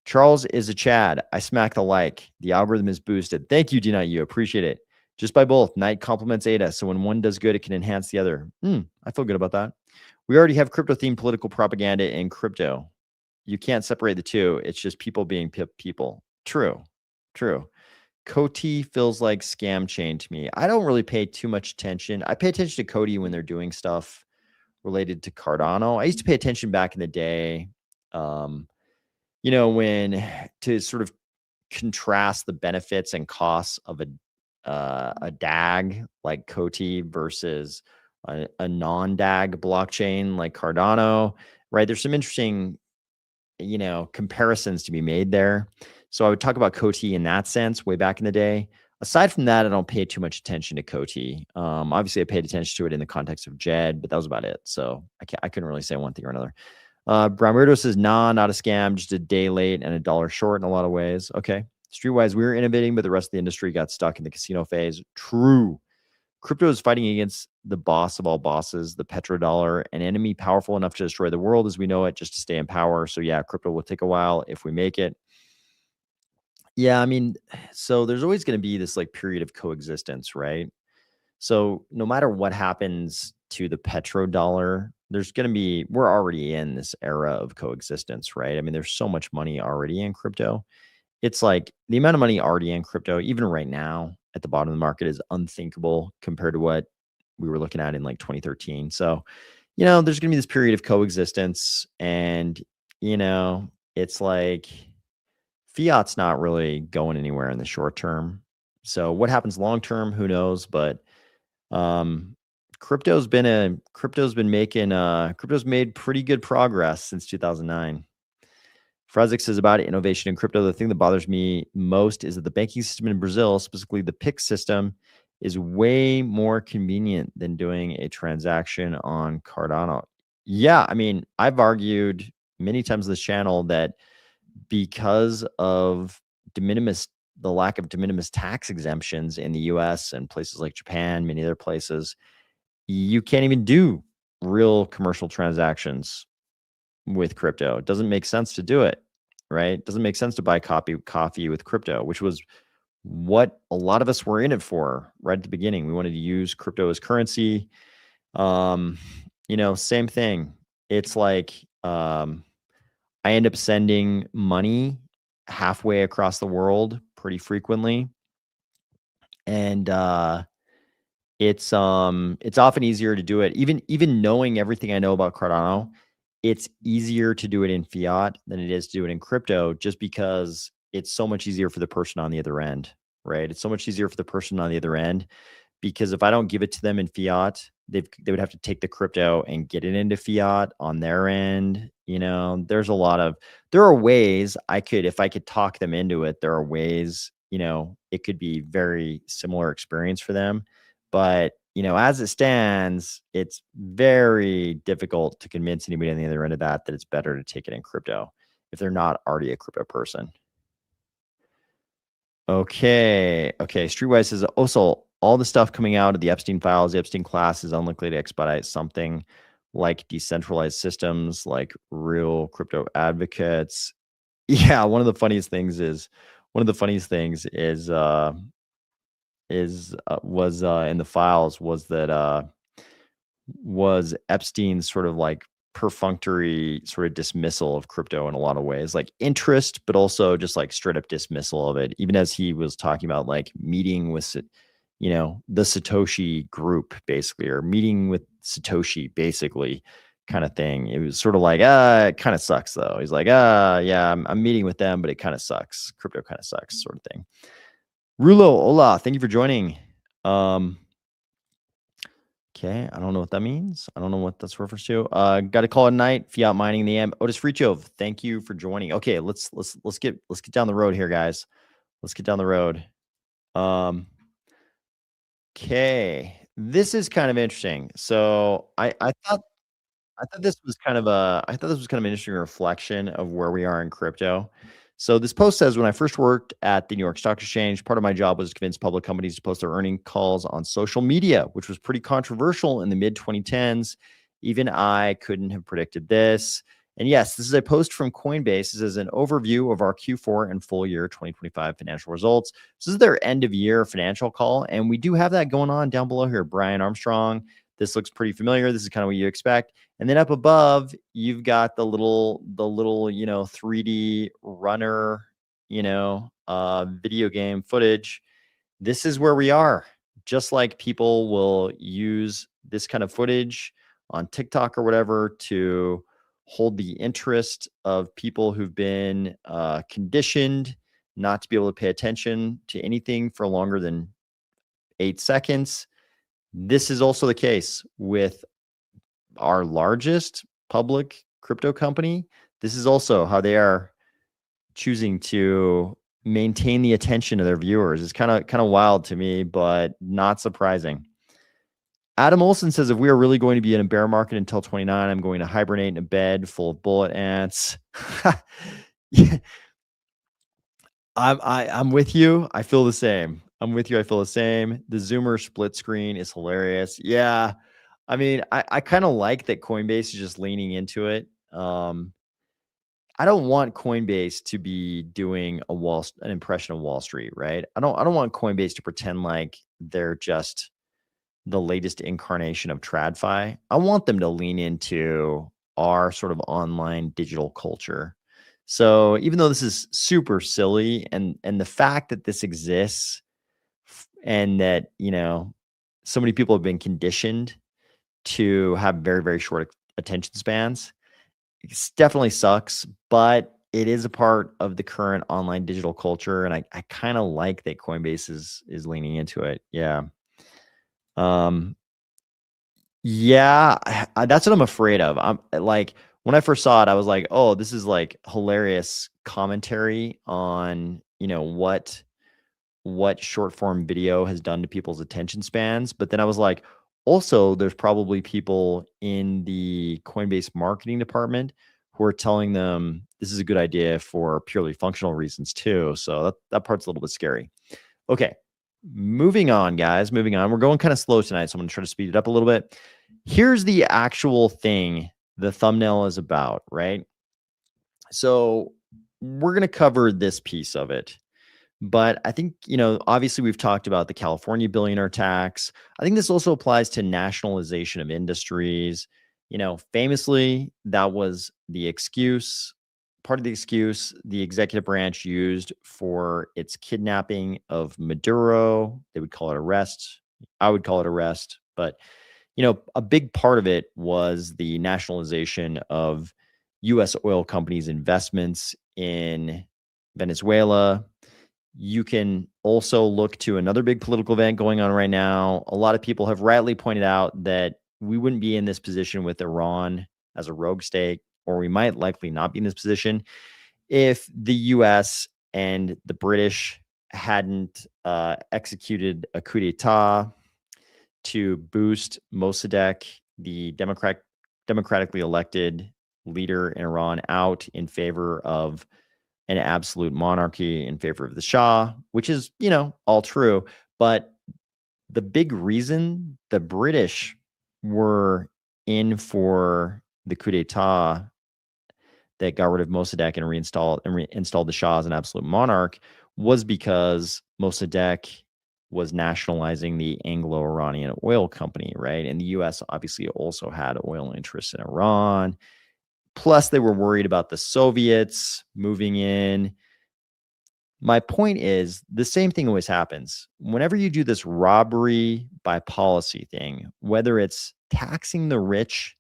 Charles is a Chad. I smack the like. The algorithm is boosted. Thank you, D9U. Appreciate it. Just by both. Night complements Ada. So when one does good, it can enhance the other. I feel good about that. We already have crypto-themed political propaganda in crypto. You can't separate the two. It's just people being people. True. Coty feels like scam chain to me. I don't really pay too much attention. I pay attention to Coty when they're doing stuff related to Cardano. I used to pay attention back in the day, when to sort of contrast the benefits and costs of a DAG like Coty versus a non-DAG blockchain like Cardano, right? There's some interesting comparisons to be made there. So I would talk about Coty in that sense way back in the day. Aside from that, I don't pay too much attention to Coty. Obviously, I paid attention to it in the context of Jed, but that was about it. So I couldn't really say one thing or another. Brown says, nah, not a scam, just a day late and $1 short in a lot of ways. Okay. Streetwise, we were innovating, but the rest of the industry got stuck in the casino phase. True. Crypto is fighting against the boss of all bosses, the petrodollar, an enemy powerful enough to destroy the world as we know it, just to stay in power. So yeah, crypto will take a while if we make it. Yeah, I mean, so there's always going to be this like period of coexistence, right? So no matter what happens to the petrodollar, we're already in this era of coexistence, right? I mean, there's so much money already in crypto. it's like the amount of money already in crypto, even right now at the bottom of the market, is unthinkable compared to what we were looking at in like 2013. So, there's going to be this period of coexistence, and, it's like fiat's not really going anywhere in the short term. So what happens long term, who knows? But um crypto's made pretty good progress since 2009. Frazek says about innovation in crypto, the thing that bothers me most is that the banking system in Brazil, specifically the PIX system, is way more convenient than doing a transaction on Cardano. Yeah, I mean, I've argued many times on this channel that because of de minimis, the lack of de minimis tax exemptions in the US and places like Japan, many other places, you can't even do real commercial transactions with crypto. It doesn't make sense to do it, right? It doesn't make sense to buy coffee with crypto, which was what a lot of us were in it for right at the beginning. We wanted to use crypto as currency. Um, same thing. It's like I end up sending money halfway across the world pretty frequently. And it's often easier to do it. Even knowing everything I know about Cardano, it's easier to do it in fiat than it is to do it in crypto, just because it's so much easier for the person on the other end, right? It's so much easier for the person on the other end, because if I don't give it to them in fiat, they would have to take the crypto and get it into fiat on their end. There are ways if I could talk them into it, there are ways, it could be very similar experience for them. But, as it stands, it's very difficult to convince anybody on the other end of that it's better to take it in crypto if they're not already a crypto person. Okay. Streetwise says also all the stuff coming out of the Epstein files, the Epstein class is unlikely to expedite something like decentralized systems, like real crypto advocates. Yeah, one of the funniest things was in the files was Epstein's sort of like perfunctory sort of dismissal of crypto in a lot of ways, like interest, but also just like straight up dismissal of it, even as he was talking about like meeting with, the Satoshi group basically, or meeting with Satoshi basically kind of thing. It was sort of like, it kind of sucks though. He's like, yeah, I'm meeting with them, but it kind of sucks. Crypto kind of sucks, sort of thing. Rulo, hola, thank you for joining. Okay, I don't know what that means. I don't know what that's reference to. Got to call it night. Fiat mining the AM. Otis Frichov, thank you for joining. Okay, let's get down the road here, guys. Let's get down the road. Okay, this is kind of interesting. So I thought this was kind of an interesting reflection of where we are in crypto. So this post says, when I first worked at the New York Stock Exchange, part of my job was to convince public companies to post their earning calls on social media, which was pretty controversial in the mid 2010s. Even I couldn't have predicted this. And yes, this is a post from Coinbase. This is an overview of our Q4 and full year 2025 financial results. This is their end of year financial call. And we do have that going on down below here. Brian Armstrong. This looks pretty familiar. This is kind of what you expect. And then up above, you've got the little 3D runner, video game footage. This is where we are. Just like people will use this kind of footage on TikTok or whatever to hold the interest of people who've been conditioned not to be able to pay attention to anything for longer than 8 seconds. This is also the case with our largest public crypto company. This is also how they are choosing to maintain the attention of their viewers. It's kind of wild to me, but not surprising. Adam Olson says, if we are really going to be in a bear market until 29, I'm going to hibernate in a bed full of bullet ants. Yeah. I'm with you. I feel the same. I'm with you. I feel the same. The Zoomer split screen is hilarious. Yeah. I mean, I kind of like that Coinbase is just leaning into it. I don't want Coinbase to be doing an impression of Wall Street, right? I don't want Coinbase to pretend like they're just the latest incarnation of TradFi. I want them to lean into our sort of online digital culture. So even though this is super silly, and the fact that this exists and that, so many people have been conditioned to have very, very short attention spans, it definitely sucks, but it is a part of the current online digital culture, and I kind of like that Coinbase is leaning into it. Yeah. Um, yeah, that's what I'm afraid of. I'm like, when I first saw it, I was like, "Oh, this is like hilarious commentary on, what short form video has done to people's attention spans." But then I was like, also, there's probably people in the Coinbase marketing department who are telling them this is a good idea for purely functional reasons too. So that part's a little bit scary. Okay. Moving on, guys. Moving on. We're going kind of slow tonight, so I'm going to try to speed it up a little bit. Here's the actual thing the thumbnail is about, right? So we're going to cover this piece of it. But I think, obviously we've talked about the California billionaire tax. I think this also applies to nationalization of industries. Famously, that was the excuse, part of the excuse the executive branch used for its kidnapping of Maduro. They would call it arrest. I would call it arrest. But, a big part of it was the nationalization of U.S. oil companies' investments in Venezuela. You can also look to another big political event going on right now. A lot of people have rightly pointed out that we wouldn't be in this position with Iran as a rogue state, or we might likely not be in this position if the US and the British hadn't executed a coup d'etat to boost Mossadegh, the democratically elected leader in Iran, out in favor of an absolute monarchy, in favor of the Shah, which is, all true. But the big reason the British were in for the coup d'etat that got rid of Mossadegh and installed the Shah as an absolute monarch was because Mossadegh was nationalizing the Anglo-Iranian oil company, right? And the U.S. obviously also had oil interests in Iran. Plus, they were worried about the Soviets moving in. My point is, the same thing always happens. Whenever you do this robbery by policy thing, whether it's taxing the rich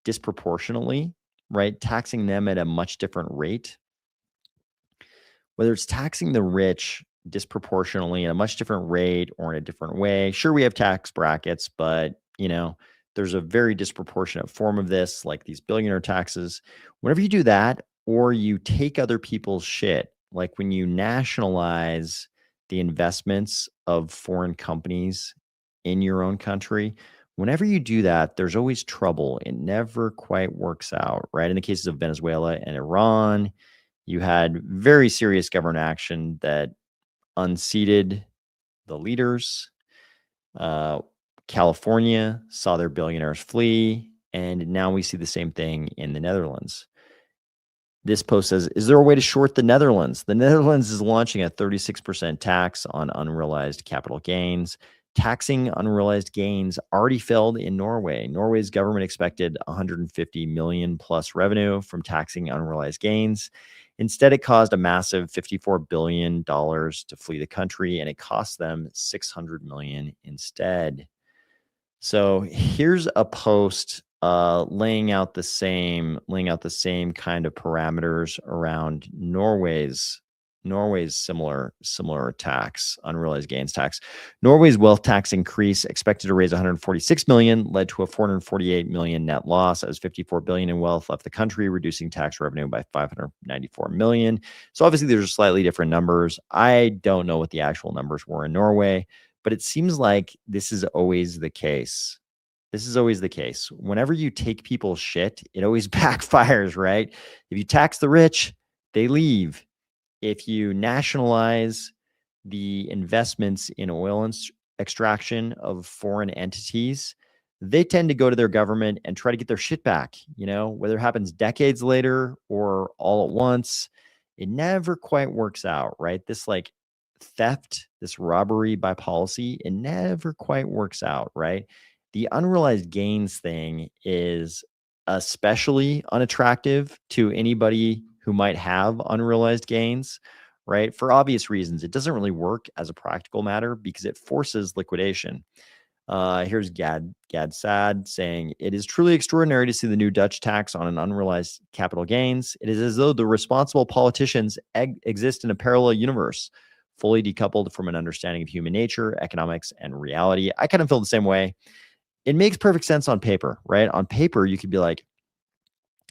disproportionately, right? Taxing them at a much different rate, whether it's taxing the rich disproportionately at a much different rate or in a different way. Sure, we have tax brackets, but there's a very disproportionate form of this, like these billionaire taxes. Whenever you do that, or you take other people's shit, like when you nationalize the investments of foreign companies in your own country, whenever you do that, there's always trouble. It never quite works out, right? In the cases of Venezuela and Iran, you had very serious government action that unseated the leaders. California saw their billionaires flee, and now we see the same thing in the Netherlands. This post says, is there a way to short the Netherlands? The Netherlands is launching a 36% tax on unrealized capital gains. Taxing unrealized gains already failed in Norway. Norway's government expected 150 million plus revenue from taxing unrealized gains. Instead, it caused a massive $54 billion to flee the country, and it cost them 600 million instead. So here's a post laying out the same kind of parameters around Norway's similar tax, unrealized gains tax. Norway's wealth tax increase, expected to raise 146 million, led to a 448 million net loss as 54 billion in wealth left the country, reducing tax revenue by 594 million. So obviously there's slightly different numbers. I don't know what the actual numbers were in Norway, but it seems like this is always the case. This is always the case. Whenever you take people's shit, it always backfires, right? If you tax the rich, they leave. If you nationalize the investments in oil extraction of foreign entities, they tend to go to their government and try to get their shit back, whether it happens decades later or all at once. It never quite works out, right? This like theft, this robbery by policy, it never quite works out, right? The unrealized gains thing is especially unattractive to anybody who might have unrealized gains, right? For obvious reasons. It doesn't really work as a practical matter because it forces liquidation. Here's Gad Sad saying, it is truly extraordinary to see the new Dutch tax on an unrealized capital gains. It is as though the responsible politicians exist in a parallel universe, fully decoupled from an understanding of human nature, economics, and reality. I kind of feel the same way. It makes perfect sense on paper, right? On paper, you could be like,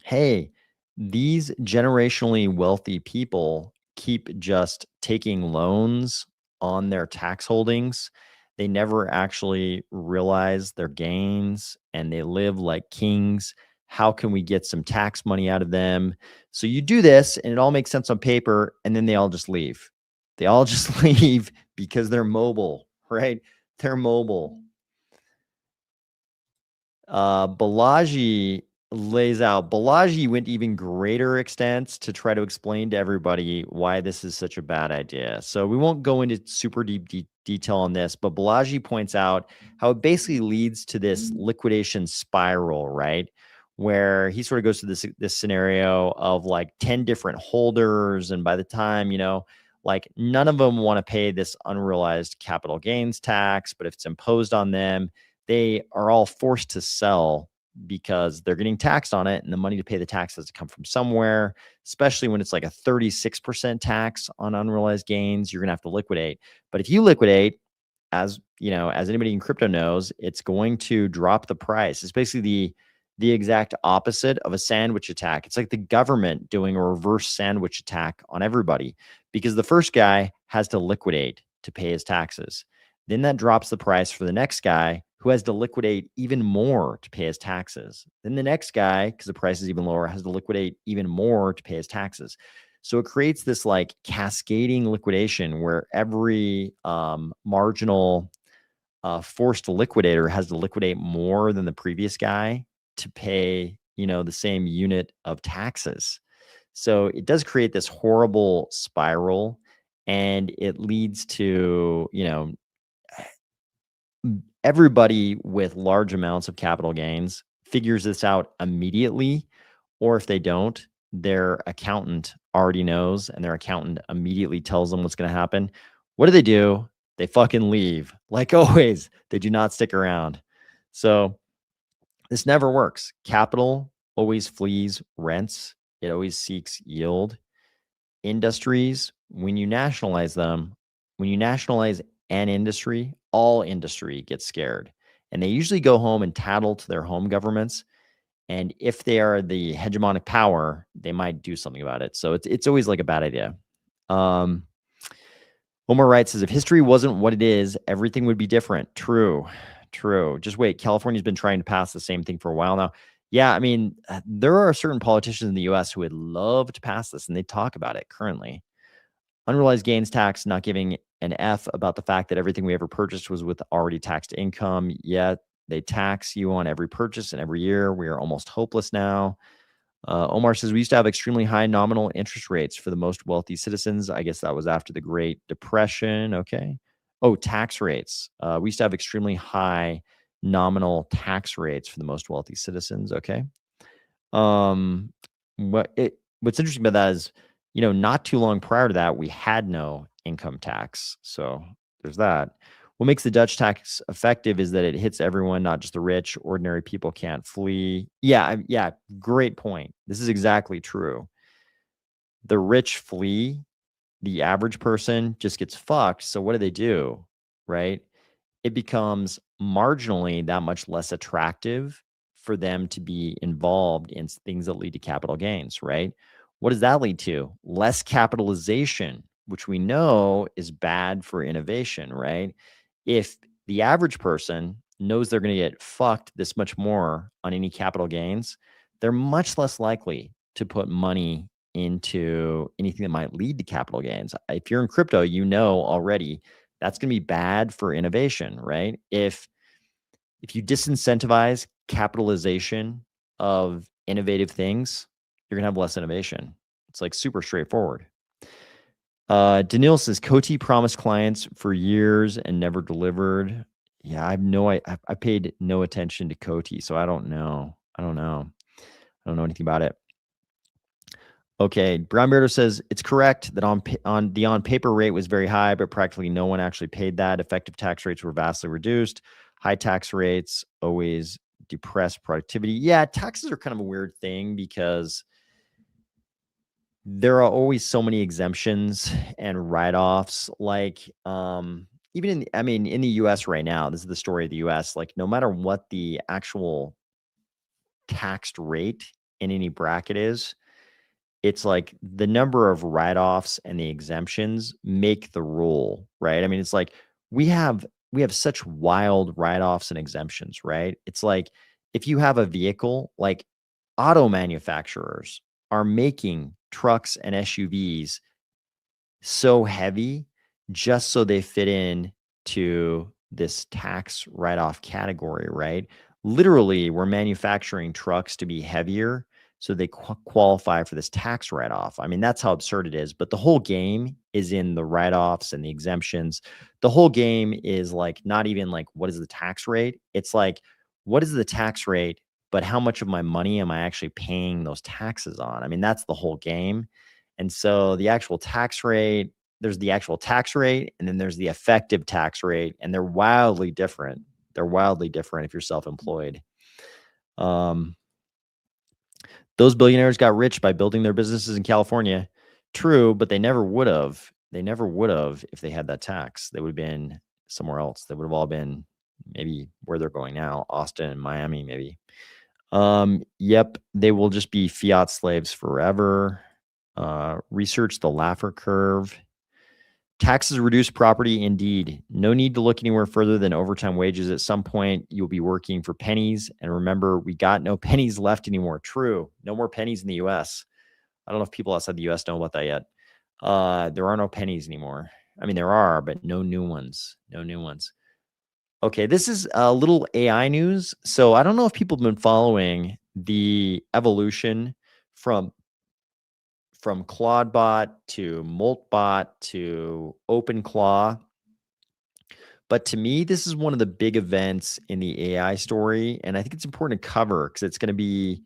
hey, these generationally wealthy people keep just taking loans on their tax holdings. They never actually realize their gains and they live like kings. How can we get some tax money out of them? So you do this and it all makes sense on paper, and then they all just leave. They all just leave because they're mobile, right? They're mobile. Balaji went even greater extents to try to explain to everybody why this is such a bad idea. So we won't go into super deep detail on this, but Balaji points out how it basically leads to this liquidation spiral, right? Where he sort of goes to this scenario of like 10 different holders, and by the time, like none of them want to pay this unrealized capital gains tax, but if it's imposed on them, they are all forced to sell because they're getting taxed on it, and the money to pay the tax has to come from somewhere, especially when it's like a 36% tax on unrealized gains. You're going to have to liquidate. But if you liquidate, as as anybody in crypto knows, it's going to drop the price. It's basically the exact opposite of a sandwich attack. It's like the government doing a reverse sandwich attack on everybody, because the first guy has to liquidate to pay his taxes. Then that drops the price for the next guy, who has to liquidate even more to pay his taxes. Then the next guy, because the price is even lower, has to liquidate even more to pay his taxes. So it creates this like cascading liquidation where every marginal forced liquidator has to liquidate more than the previous guy to pay, the same unit of taxes. So it does create this horrible spiral, and it leads to, everybody with large amounts of capital gains figures this out immediately, or if they don't, their accountant already knows, and their accountant immediately tells them what's going to happen. What do? They fucking leave. Like always, they do not stick around. So this never works. Capital always flees rents. It always seeks yield. Industries, when you nationalize them, when you nationalize an industry, all industry gets scared. And they usually go home and tattle to their home governments. And if they are the hegemonic power, they might do something about it. So it's always like a bad idea. Omar writes, says, if history wasn't what it is, everything would be different. True. Just wait. California's been trying to pass the same thing for a while now. Yeah, I mean, there are certain politicians in the US who would love to pass this, and they talk about it currently. Unrealized gains tax, not giving an F about the fact that everything we ever purchased was with already taxed income. Yet they tax you on every purchase and every year. We are almost hopeless now. Omar says, we used to have extremely high nominal interest rates for the most wealthy citizens. I guess that was after the Great Depression. Okay. Oh, tax rates. We used to have extremely high nominal tax rates for the most wealthy citizens. Okay. Um, what's interesting about that is, not too long prior to that, we had no income tax. So there's that. What makes the Dutch tax effective is that it hits everyone, not just the rich. Ordinary people can't flee. Yeah, great point. This is exactly true. The rich flee, the average person just gets fucked. So what do? Right? It becomes marginally that much less attractive for them to be involved in things that lead to capital gains, right? What does that lead to? Less capitalization, which we know is bad for innovation, right? If the average person knows they're going to get fucked this much more on any capital gains, they're much less likely to put money into anything that might lead to capital gains. If you're in crypto, you know already that's going to be bad for innovation, right? If you disincentivize capitalization of innovative things, you're going to have less innovation. It's like super straightforward. Daniil says, Coty promised clients for years and never delivered. Yeah, I paid no attention to Coty, so I don't know. I don't know anything about it. Okay, Brown Beardo says it's correct that on paper rate was very high, but practically no one actually paid that. Effective tax rates were vastly reduced. High tax rates always depress productivity. Yeah, taxes are kind of a weird thing because there are always so many exemptions and write-offs. Like, even in the US right now, this is the story of the US, like no matter what the actual taxed rate in any bracket is, it's like the number of write-offs and the exemptions make the rule, right? I mean, it's like we have we have such wild write-offs and exemptions, right? It's like if you have a vehicle, like auto manufacturers are making trucks and SUVs so heavy just so they fit in to this tax write-off category, right? Literally, we're manufacturing trucks to be heavier so they qualify for this tax write-off. I mean, that's how absurd it is. But the whole game is in the write-offs and the exemptions. The whole game is like not even like what is the tax rate? It's like what is the tax rate, but how much of my money am I actually paying those taxes on? I mean, that's the whole game. And so the actual tax rate, there's the actual tax rate, and then there's the effective tax rate, and they're wildly different. They're wildly different if you're self-employed. Um, those billionaires got rich by building their businesses in California. True, but they never would have. They never would have if they had that tax. They would have been somewhere else. They would have all been maybe where they're going now, Austin and Miami, maybe. Yep, they will just be fiat slaves forever. Research the Laffer curve. Taxes reduce property indeed. No need to look anywhere further than overtime wages. At some point, you'll be working for pennies. And remember, we got no pennies left anymore. True. No more pennies in the US. I don't know if people outside the US know about that yet. There are no pennies anymore. I mean, there are, but no new ones. No new ones. Okay, this is a little AI news. So I don't know if people have been following the evolution from Claudebot to Moltbot to OpenClaw. But to me, this is one of the big events in the AI story. And I think it's important to cover because it's going to be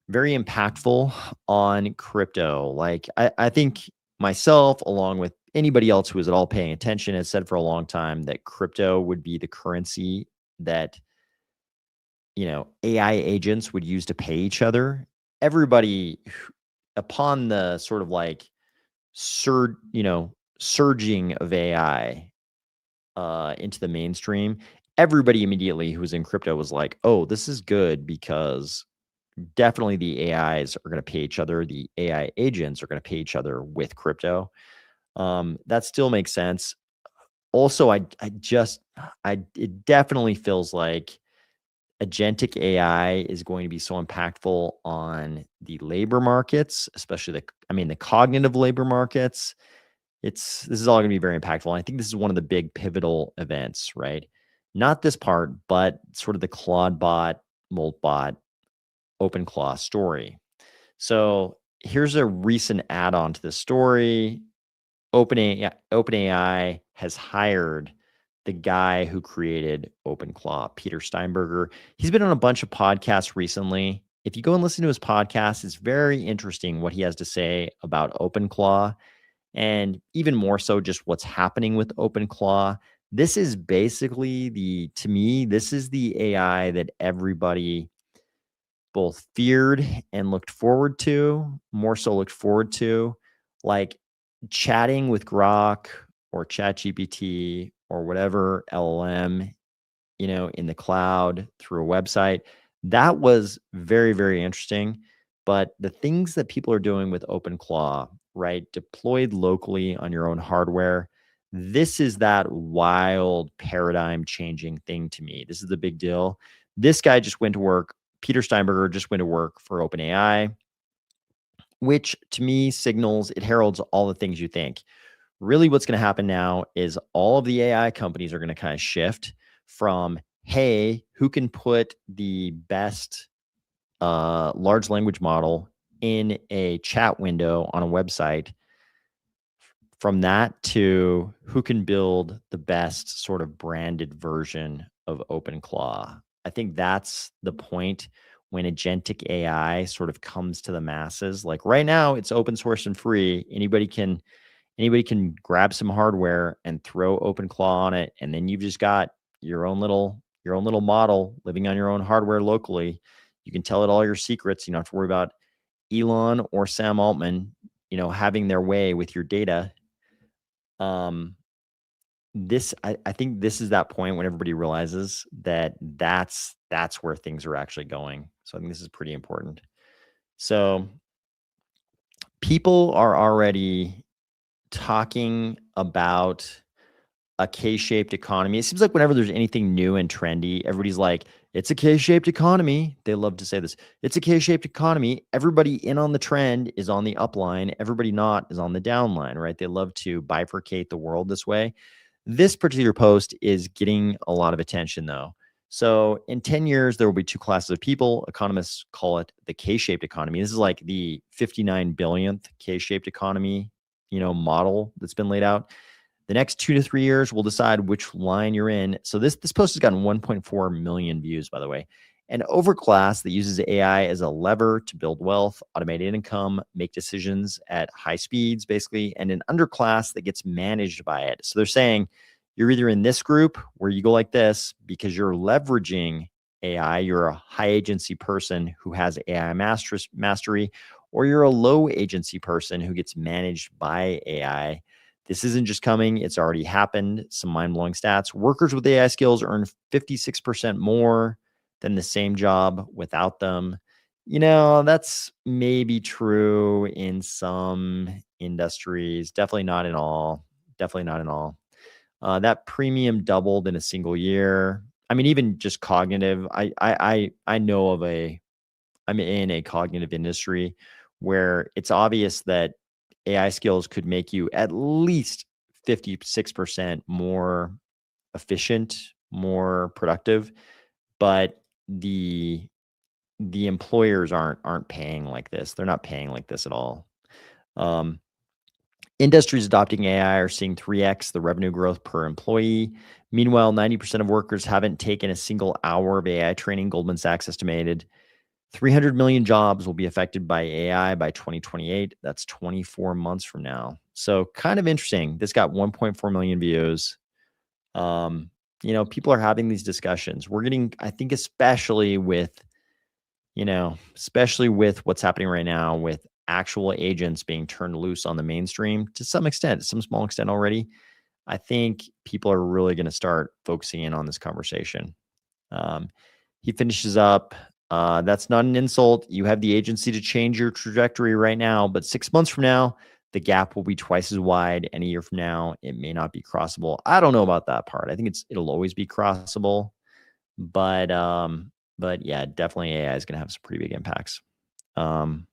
very impactful on crypto. Like, I think myself, along with anybody else who is at all paying attention, has said for a long time that crypto would be the currency that, AI agents would use to pay each other. Everybody, upon the sort of like surging of AI into the mainstream, everybody immediately who was in crypto was like, oh, this is good because definitely the AIs are going to pay each other. The AI agents are going to pay each other with crypto. That still makes sense. Also, it definitely feels like agentic AI is going to be so impactful on the labor markets, especially the cognitive labor markets. This is all going to be very impactful. And I think this is one of the big pivotal events, right? Not this part, but sort of the Claudebot, Moltbot, OpenClaw story. So here's a recent add-on to this story. OpenAI has hired the guy who created OpenClaw, Peter Steinberger. He's been on a bunch of podcasts recently. If you go and listen to his podcast, it's very interesting what he has to say about OpenClaw, and even more so just what's happening with OpenClaw. This is basically to me, this is the AI that everybody both feared and looked forward to, more so looked forward to, like chatting with Grok or ChatGPT or whatever LLM, in the cloud through a website. That was very, very interesting. But the things that people are doing with OpenClaw, right, deployed locally on your own hardware, this is that wild paradigm changing thing to me. This is the big deal. This guy just went to work. Peter Steinberger just went to work for OpenAI, which to me it heralds all the things you think. Really, what's going to happen now is all of the AI companies are going to kind of shift from, hey, who can put the best large language model in a chat window on a website, from that to who can build the best sort of branded version of OpenClaw. I think that's the point when agentic AI sort of comes to the masses. Like right now, it's open source and free. Anybody can grab some hardware and throw OpenClaw on it, and then you've just got your own little model living on your own hardware locally. You can tell it all your secrets. You don't have to worry about Elon or Sam Altman, having their way with your data. Um, I think this is that point when everybody realizes that that's where things are actually going. So I think this is pretty important. So people are already talking about a K-shaped economy. It seems like whenever there's anything new and trendy, everybody's like, it's a K-shaped economy. They love to say this. It's a K-shaped economy. Everybody in on the trend is on the upline. Everybody not is on the downline, right? They love to bifurcate the world this way. This particular post is getting a lot of attention though. So in 10 years, there will be two classes of people. Economists call it the K-shaped economy. This is like the 59 billionth K-shaped economy, model that's been laid out. The next 2 to 3 years will decide which line you're in. So this post has gotten 1.4 million views, by the way. An overclass that uses AI as a lever to build wealth, automate income, make decisions at high speeds, basically, and an underclass that gets managed by it. So they're saying you're either in this group where you go like this because you're leveraging AI, you're a high agency person who has AI mastery, or you're a low agency person who gets managed by AI. This isn't just coming, it's already happened. Some mind-blowing stats. Workers with AI skills earn 56% more than the same job without them. That's maybe true in some industries, definitely not in all. Definitely not in all. That premium doubled in a single year. I mean, even just cognitive. I know of I'm in a cognitive industry where it's obvious that AI skills could make you at least 56% more efficient, more productive, but the employers aren't paying like this. They're not paying like this at all. Um, Industries adopting AI are seeing 3x the revenue growth per employee. Meanwhile, 90% of workers haven't taken a single hour of AI training, Goldman Sachs estimated. 300 million jobs will be affected by AI by 2028. That's 24 months from now. So kind of interesting. This got 1.4 million views. People are having these discussions. We're getting, I think, especially with what's happening right now with actual agents being turned loose on the mainstream to some extent, some small extent already. I think people are really going to start focusing in on this conversation. Um, he finishes up. That's not an insult. You have the agency to change your trajectory right now, but 6 months from now, the gap will be twice as wide. And a year from now, it may not be crossable. I don't know about that part. I think it'll always be crossable, but yeah, definitely AI is going to have some pretty big impacts. Um,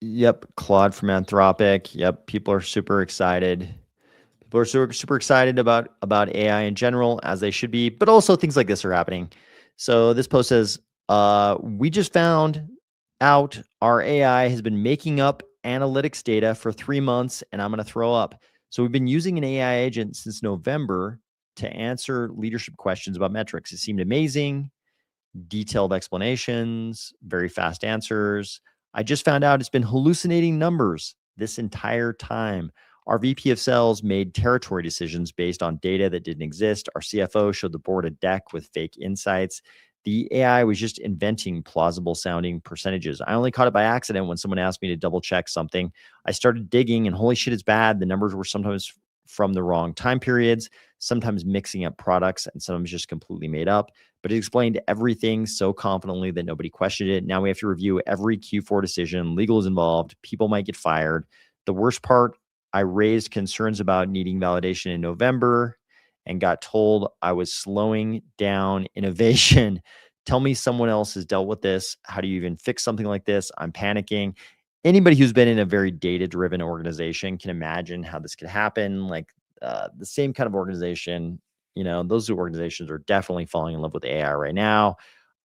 yep, Claude from Anthropic. Yep, people are super excited. People are super excited about AI in general, as they should be, but also things like this are happening. So this post says, we just found out our AI has been making up analytics data for 3 months, and I'm going to throw up. So we've been using an AI agent since November to answer leadership questions about metrics. It seemed amazing. Detailed explanations, very fast answers. I just found out it's been hallucinating numbers this entire time. Our VP of sales made territory decisions based on data that didn't exist. Our CFO showed the board a deck with fake insights. The AI was just inventing plausible sounding percentages. I only caught it by accident when someone asked me to double check something. I started digging and holy shit, it's bad. The numbers were sometimes from the wrong time periods, sometimes mixing up products, and sometimes just completely made up. But it explained everything so confidently that nobody questioned it. Now we have to review every Q4 decision. Legal is involved. People might get fired. The worst part, I raised concerns about needing validation in November and got told I was slowing down innovation. Tell me someone else has dealt with this. How do you even fix something like this? I'm panicking. Anybody who's been in a very data-driven organization can imagine how this could happen. Like the same kind of organization, those organizations are definitely falling in love with AI right now.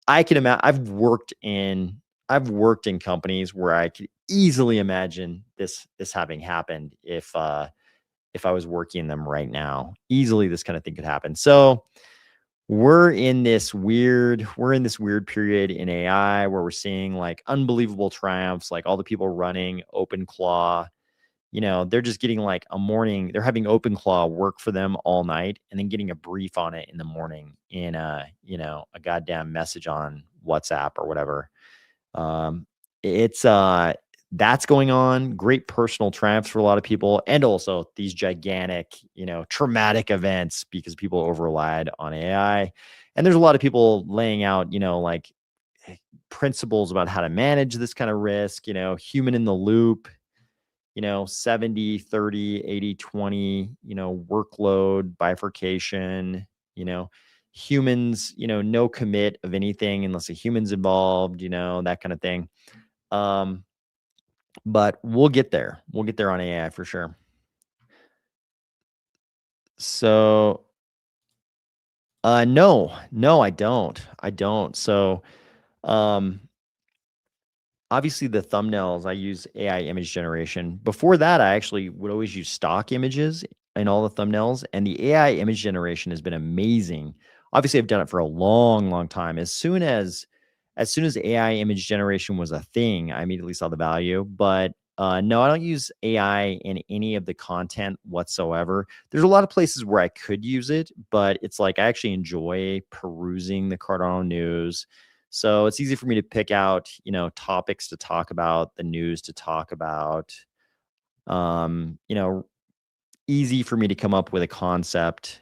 I can imagine. I've worked in companies where I could easily imagine this having happened if I was working them right now. Easily this kind of thing could happen. So we're in this weird period in AI where we're seeing like unbelievable triumphs, like all the people running OpenClaw. They're just getting like they're having OpenClaw work for them all night and then getting a brief on it in the morning in a goddamn message on WhatsApp or whatever. It's that's going on. Great personal triumphs for a lot of people, and also these gigantic, traumatic events because people over relied on AI. And there's a lot of people laying out, like principles about how to manage this kind of risk, human in the loop, 70, 30, 80, 20, workload bifurcation, humans, no commit of anything unless a human's involved, that kind of thing. But we'll get there. We'll get there on AI for sure. So, no, I don't. So, um, obviously the thumbnails, I use AI image generation. Before that, I actually would always use stock images in all the thumbnails, and the AI image generation has been amazing. Obviously, I've done it for a long, long time. As soon as AI image generation was a thing, I immediately saw the value. But no, I don't use AI in any of the content whatsoever. There's a lot of places where I could use it, but it's like I actually enjoy perusing the Cardano news. So it's easy for me to pick out, topics to talk about, the news to talk about. Um, you know, Easy for me to come up with a concept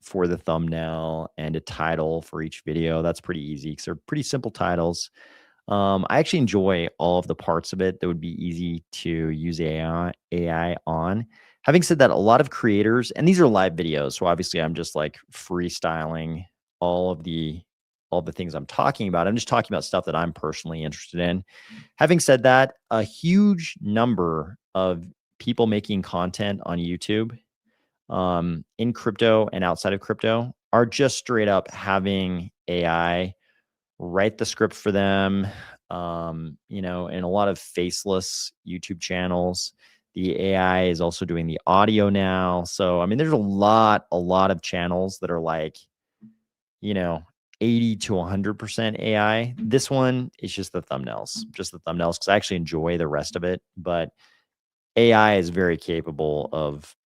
for the thumbnail and a title for each video. That's pretty easy because they're pretty simple titles. I actually enjoy all of the parts of it that would be easy to use AI on. Having said that, a lot of creators, and these are live videos, so obviously I'm just like freestyling all of the things I'm talking about. I'm just talking about stuff that I'm personally interested in. Having said that, a huge number of people making content on YouTube, in crypto and outside of crypto, are just straight up having AI write the script for them. And a lot of faceless YouTube channels. The AI is also doing the audio now. So, I mean, there's a lot of channels that are like, you know, 80 to 100% AI. This one is just the thumbnails, because I actually enjoy the rest of it. But AI is very capable of,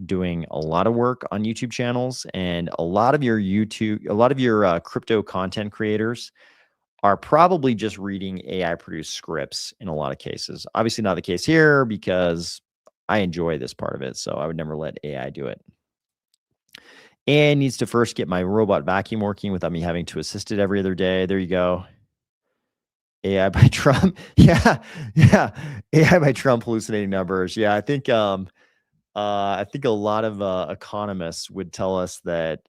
doing a lot of work on YouTube channels, and a lot of your crypto content creators are probably just reading AI produced scripts in a lot of cases. Obviously not the case here because I enjoy this part of it. So I would never let AI do it. And needs to first get my robot vacuum working without me having to assist it every other day. There you go. AI by Trump. Yeah. Yeah. AI by Trump hallucinating numbers. Yeah. I think a lot of economists would tell us that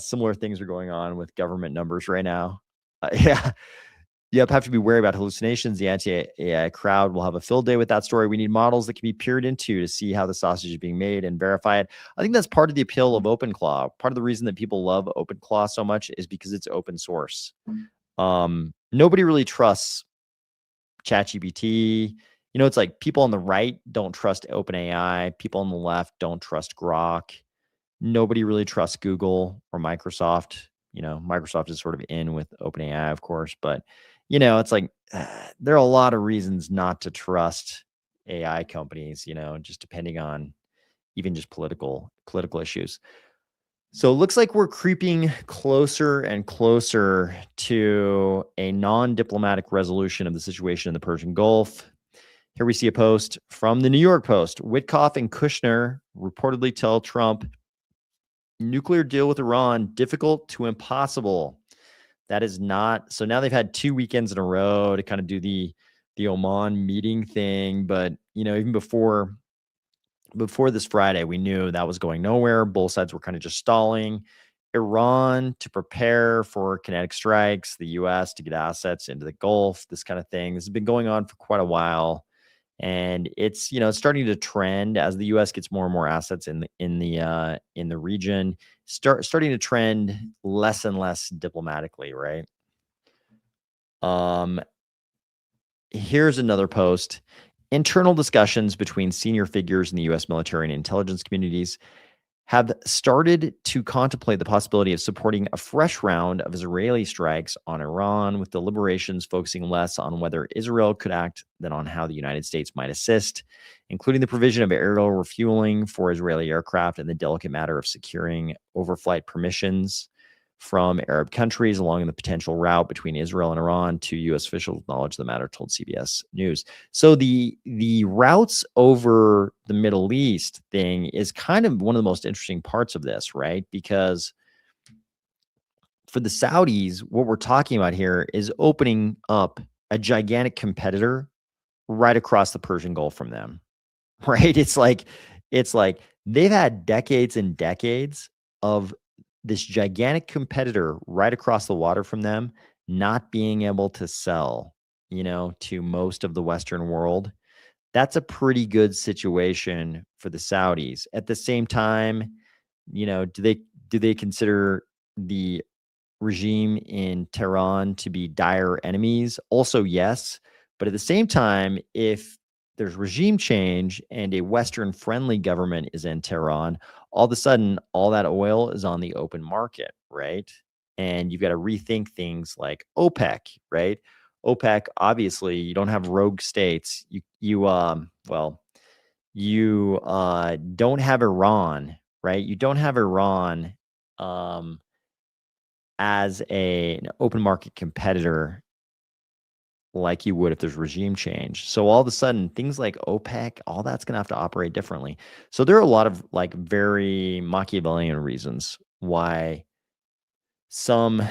similar things are going on with government numbers right now. Yeah. Yep, have to be wary about hallucinations. The anti-AI crowd will have a field day with that story. We need models that can be peered into to see how the sausage is being made and verify it. I think that's part of the appeal of OpenClaw. Part of the reason that people love OpenClaw so much is because it's open source. Nobody really trusts ChatGPT. It's like people on the right don't trust OpenAI. People on the left don't trust Grok. Nobody really trusts Google or Microsoft. Microsoft is sort of in with OpenAI, of course, but it's like there are a lot of reasons not to trust AI companies, just depending on even just political issues. So it looks like we're creeping closer and closer to a non-diplomatic resolution of the situation in the Persian Gulf. Here we see a post from the New York Post. Witkoff and Kushner reportedly tell Trump nuclear deal with Iran difficult to impossible. That is not so. Now they've had 2 weekends in a row to kind of do the Oman meeting thing, but even before this Friday, we knew that was going nowhere. Both sides were kind of just stalling. Iran to prepare for kinetic strikes, the U.S. to get assets into the Gulf, this kind of thing. This has been going on for quite a while, and it's starting to trend as the U.S. gets more and more assets in the region. Starting to trend less and less diplomatically, right? Here's another post. Internal discussions between senior figures in the U.S. military and intelligence communities have started to contemplate the possibility of supporting a fresh round of Israeli strikes on Iran, with deliberations focusing less on whether Israel could act than on how the United States might assist, including the provision of aerial refueling for Israeli aircraft and the delicate matter of securing overflight permissions from Arab countries along the potential route between Israel and Iran. To U.S. officials acknowledge the matter, told CBS News. So the routes over the Middle East thing is kind of one of the most interesting parts of this, right? Because for the Saudis, what we're talking about here is opening up a gigantic competitor right across the Persian Gulf from them, right? It's like they've had decades and decades of this gigantic competitor right across the water from them not being able to sell, to most of the Western world. That's a pretty good situation for the Saudis. At the same time, do they consider the regime in Tehran to be dire enemies? Also, yes. But at the same time, if there's regime change and a Western friendly government is in Tehran, all of a sudden, all that oil is on the open market, right? And you've got to rethink things like OPEC, right? OPEC, obviously, you don't have rogue states. You don't have Iran, right? You don't have Iran um, as an open market competitor like you would if there's regime change. So all of a sudden, things like OPEC, all that's going to have to operate differently. So there are a lot of like very Machiavellian reasons why some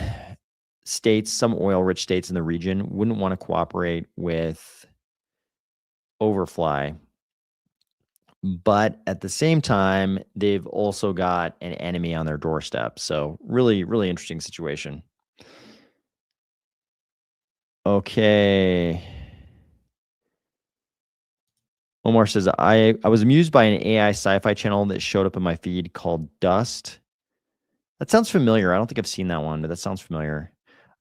states, some oil-rich states in the region wouldn't want to cooperate with Overfly. But at the same time, they've also got an enemy on their doorstep. So really, really interesting situation. Okay. Omar says, I was amused by an AI sci-fi channel that showed up in my feed called Dust. That sounds familiar. I don't think I've seen that one, but that sounds familiar.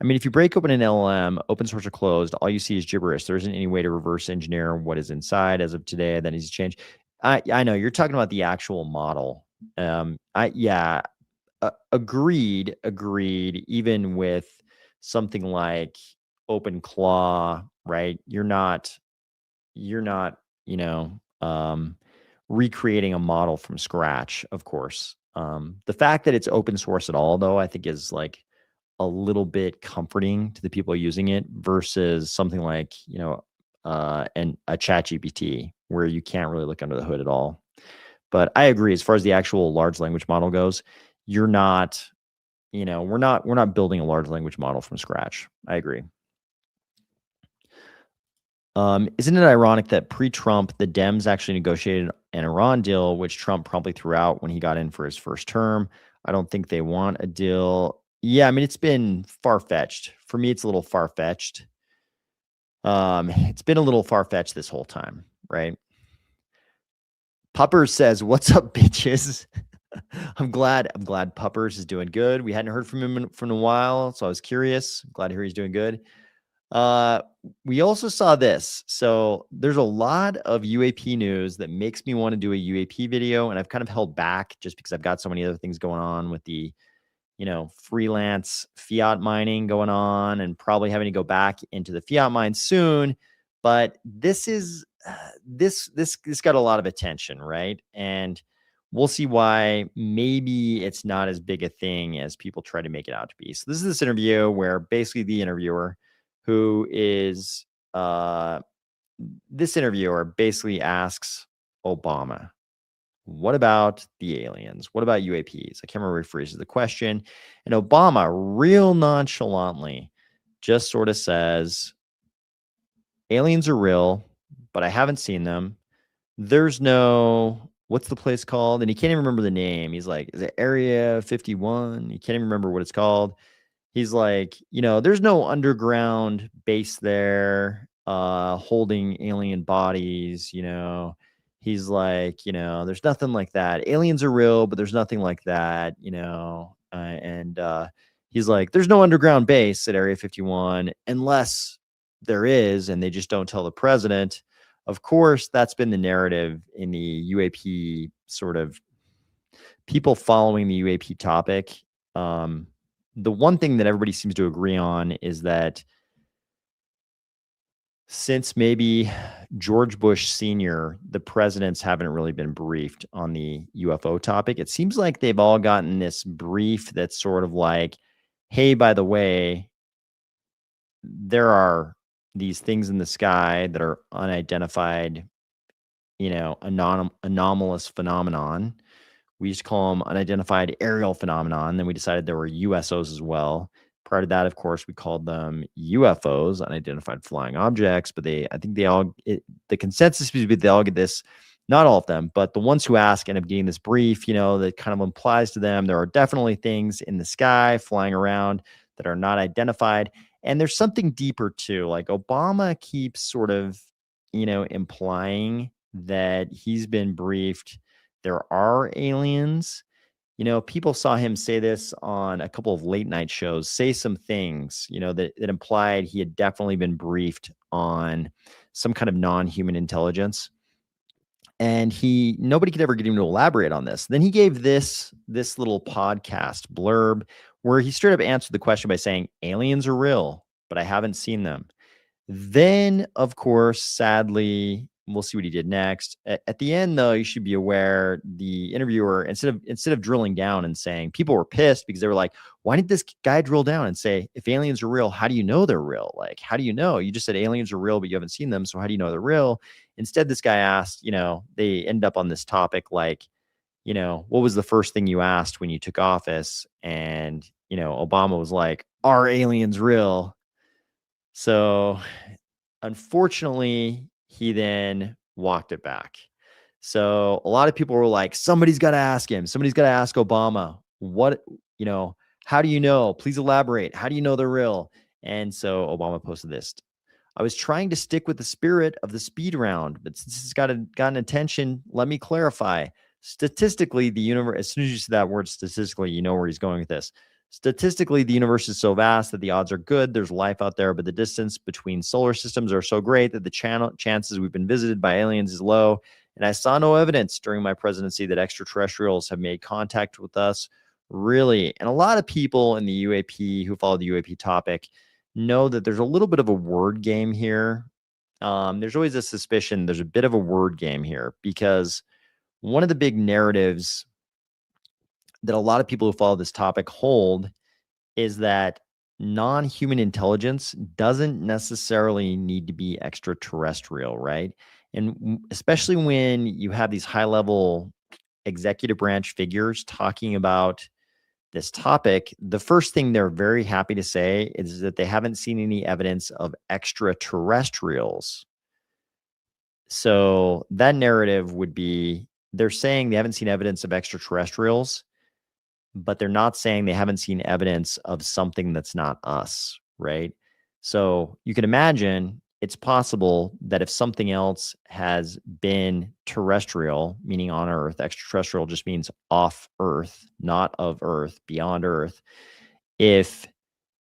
I mean, if you break open an LLM, open source or closed, all you see is gibberish. There isn't any way to reverse engineer what is inside as of today. That needs to change. I know you're talking about the actual model. Agreed. Even with something like OpenClaw, right? You're not, recreating a model from scratch, of course. The fact that it's open source at all, though, I think is like a little bit comforting to the people using it versus something like, and a chat GPT where you can't really look under the hood at all. But I agree, as far as the actual large language model goes, you're not, we're not building a large language model from scratch. I agree. Isn't it ironic that pre-Trump, the Dems actually negotiated an Iran deal, which Trump promptly threw out when he got in for his first term? I don't think they want a deal. Yeah, I mean, it's been far-fetched. For me, it's a little far-fetched. It's been a little far-fetched this whole time, right? Puppers says, "What's up, bitches?" I'm glad Puppers is doing good. We hadn't heard from him from a while, so I was curious. Glad to hear he's doing good. We also saw this. So there's a lot of UAP news that makes me want to do a UAP video, and I've kind of held back just because I've got so many other things going on with the, freelance fiat mining going on, and probably having to go back into the fiat mine soon. But this is this got a lot of attention, right? And we'll see why maybe it's not as big a thing as people try to make it out to be. So this is this interview where basically the interviewer, who is this interviewer, basically asks Obama, what about the aliens? What about UAPs? I can't remember if he phrases the question. And Obama, real nonchalantly, just sort of says, aliens are real, but I haven't seen them. There's no, what's the place called? And he can't even remember the name. He's like, is it Area 51? He can't even remember what it's called. He's like, there's no underground base there holding alien bodies, He's like, there's nothing like that. Aliens are real, but there's nothing like that, and he's like, there's no underground base at Area 51 unless there is, and they just don't tell the president. Of course, that's been the narrative in the UAP sort of people following the UAP topic. The one thing that everybody seems to agree on is that since maybe George Bush Sr., the presidents haven't really been briefed on the UFO topic. It seems like they've all gotten this brief that's sort of like, hey, by the way, there are these things in the sky that are unidentified, anomalous phenomenon. We used to call them unidentified aerial phenomenon. Then we decided there were USOs as well. Prior to that, of course, we called them UFOs, unidentified flying objects. But I think the consensus seems to be they all get this. Not all of them, but the ones who ask end up getting this brief, that kind of implies to them there are definitely things in the sky flying around that are not identified. And there's something deeper too. Like Obama keeps sort of, implying that he's been briefed. There are aliens. People saw him say this on a couple of late night shows, say some things, that implied he had definitely been briefed on some kind of non-human intelligence. And nobody could ever get him to elaborate on this. Then he gave this little podcast blurb where he straight up answered the question by saying, aliens are real, but I haven't seen them. Then, of course, sadly, we'll see what he did next. At the end, though, you should be aware the interviewer, instead of drilling down and saying, people were pissed because they were like, why didn't this guy drill down and say, if aliens are real, how do you know they're real? Like, how do you know? You just said aliens are real, but you haven't seen them. So how do you know they're real? Instead, this guy asked, they end up on this topic like, what was the first thing you asked when you took office? And, Obama was like, are aliens real? So unfortunately, he then walked it back. So a lot of people were like, somebody's got to ask him. Somebody's got to ask Obama, how do you know? Please elaborate. How do you know they're real? And so Obama posted this. I was trying to stick with the spirit of the speed round, but since it's gotten attention, let me clarify. Statistically, the universe, as soon as you see that word statistically, you know where he's going with this. Statistically, the universe is so vast that the odds are good. There's life out there, but the distance between solar systems are so great that the chances we've been visited by aliens is low. And I saw no evidence during my presidency that extraterrestrials have made contact with us, really. And a lot of people in the UAP who follow the UAP topic know that there's a little bit of a word game here. There's always a suspicion there's a bit of a word game here because one of the big narratives that a lot of people who follow this topic hold is that non-human intelligence doesn't necessarily need to be extraterrestrial, right? And especially when you have these high-level executive branch figures talking about this topic, the first thing they're very happy to say is that they haven't seen any evidence of extraterrestrials. So that narrative would be they're saying they haven't seen evidence of extraterrestrials, but they're not saying they haven't seen evidence of something that's not us, right? So you can imagine it's possible that if something else has been terrestrial, meaning on Earth, extraterrestrial just means off Earth, not of Earth, beyond Earth. If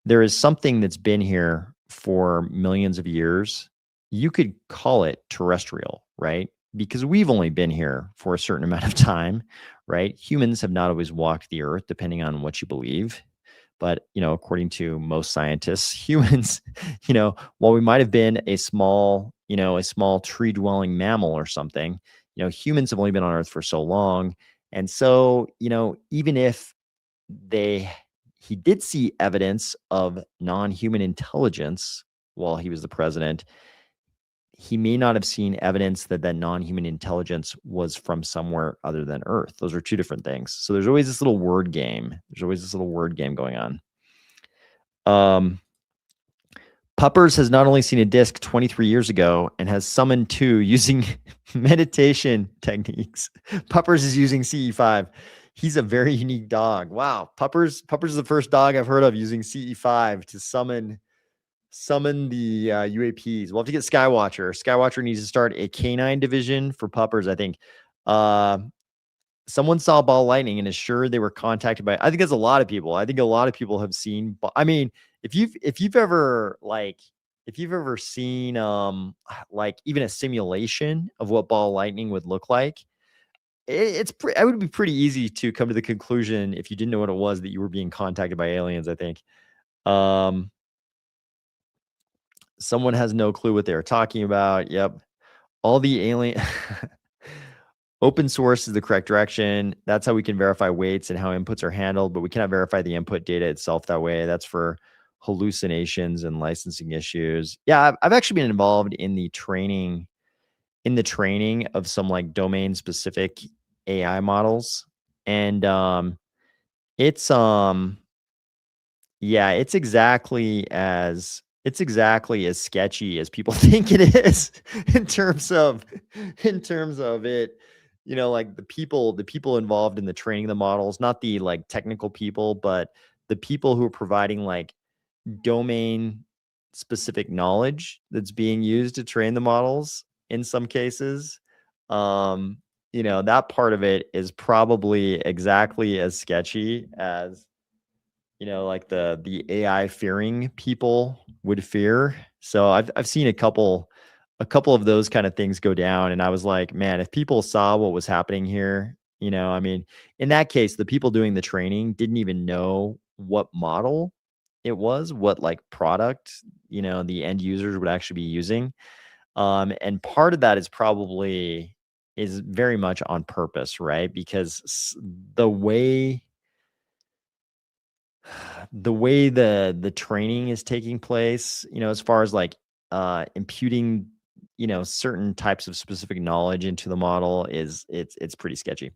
there is something that's been here for millions of years, you could call it terrestrial, right? Because we've only been here for a certain amount of time, right? Humans have not always walked the earth, depending on what you believe. But, according to most scientists, humans, while we might have been a small tree dwelling mammal or something, humans have only been on earth for so long. And so, even if he did see evidence of non-human intelligence while he was the president, he may not have seen evidence that non-human intelligence was from somewhere other than Earth. Those are two different things. So there's always this little word game. Going on. Puppers has not only seen a disc 23 years ago and has summoned two using meditation techniques. Puppers is using CE5. He's a very unique dog. Wow. Puppers is the first dog I've heard of using CE5 to summon the UAPs. We'll have to get Skywatcher. Skywatcher needs to start a canine division for puppers. I think someone saw ball lightning and is sure they were contacted by, I think it's a lot of people. I think a lot of people have seen, I mean, if you've ever if you've ever seen like even a simulation of what ball lightning would look like, it would be pretty easy to come to the conclusion if you didn't know what it was that you were being contacted by aliens, I think. Um, someone has no clue what they're talking about. Yep. All the alien open source is the correct direction. That's how we can verify weights and how inputs are handled, but we cannot verify the input data itself that way. That's for hallucinations and licensing issues. Yeah, I've actually been involved in the training of some like domain specific AI models. And it's yeah, it's exactly as sketchy as people think it is in terms of it, like the people involved in the training of the models, not the like technical people, but the people who are providing like domain specific knowledge that's being used to train the models in some cases. Um, that part of it is probably exactly as sketchy as like the AI fearing people would fear. So I've seen a couple of those kind of things go down, and I was like, man, if people saw what was happening here, I mean, in that case, the people doing the training didn't even know what model it was, what like product, the end users would actually be using. And part of that is very much on purpose, right? Because the way the training is taking place, as far as like imputing, certain types of specific knowledge into the model it's pretty sketchy.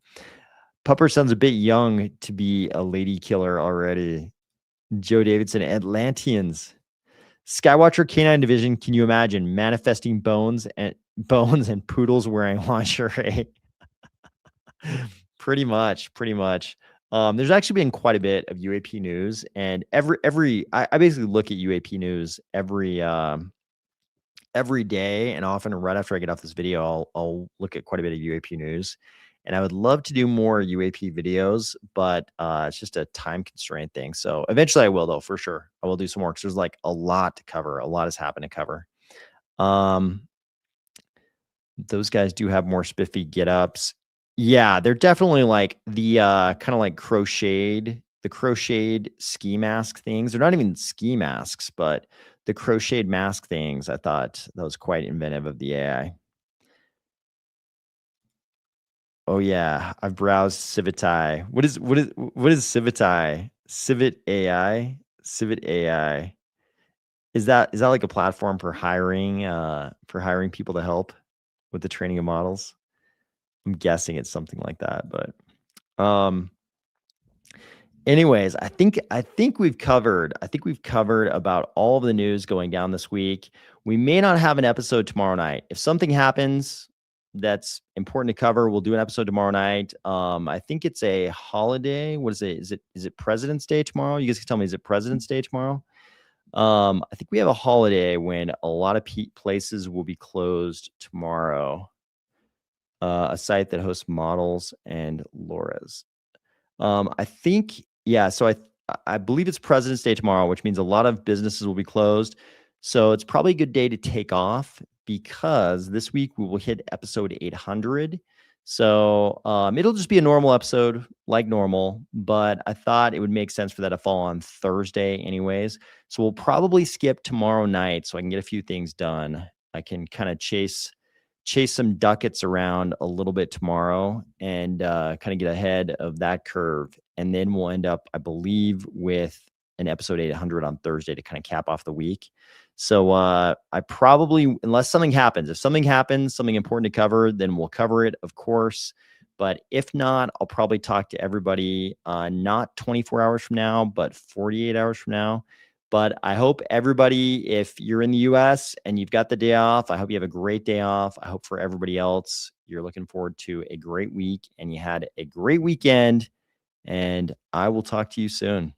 Pupper sounds a bit young to be a lady killer already. Joe Davidson, Atlanteans. Skywatcher Canine Division, can you imagine manifesting bones and poodles wearing lingerie? Pretty much. There's actually been quite a bit of UAP news, and I basically look at UAP news every day, and often right after I get off this video, I'll look at quite a bit of UAP news. And I would love to do more UAP videos, but it's just a time constraint thing. So eventually I will, though, for sure. I will do some more because there's like a lot to cover. A lot has happened to cover. Um, those guys do have more spiffy get-ups. Yeah, they're definitely like the kind of like crocheted ski mask things. They're not even ski masks, but the crocheted mask things. I thought that was quite inventive of the AI. Oh yeah, I've browsed Civitai. What is Civitai? Civit AI? Civit AI. Is that like a platform for hiring people to help with the training of models? I'm guessing it's something like that, but um anyways, I think we've covered about all of the news going down this week. We may not have an episode tomorrow night. If something happens that's important to cover, we'll do an episode tomorrow night. I think it's a holiday. What is it? Is it President's Day tomorrow? You guys can tell me, is it President's Day tomorrow? I think we have a holiday when a lot of places will be closed tomorrow. A site that hosts models and Laura's. I think, yeah. So I believe it's President's Day tomorrow, which means a lot of businesses will be closed. So it's probably a good day to take off because this week we will hit episode 800. So it'll just be a normal episode like normal, but I thought it would make sense for that to fall on Thursday anyways. So we'll probably skip tomorrow night so I can get a few things done. I can kind of chase some ducats around a little bit tomorrow and kind of get ahead of that curve. And then we'll end up, I believe, with an episode 800 on Thursday to kind of cap off the week. So I probably, unless something happens, if something happens, something important to cover, then we'll cover it, of course. But if not, I'll probably talk to everybody not 24 hours from now, but 48 hours from now. But I hope everybody, if you're in the US and you've got the day off, I hope you have a great day off. I hope for everybody else, you're looking forward to a great week and you had a great weekend. And I will talk to you soon.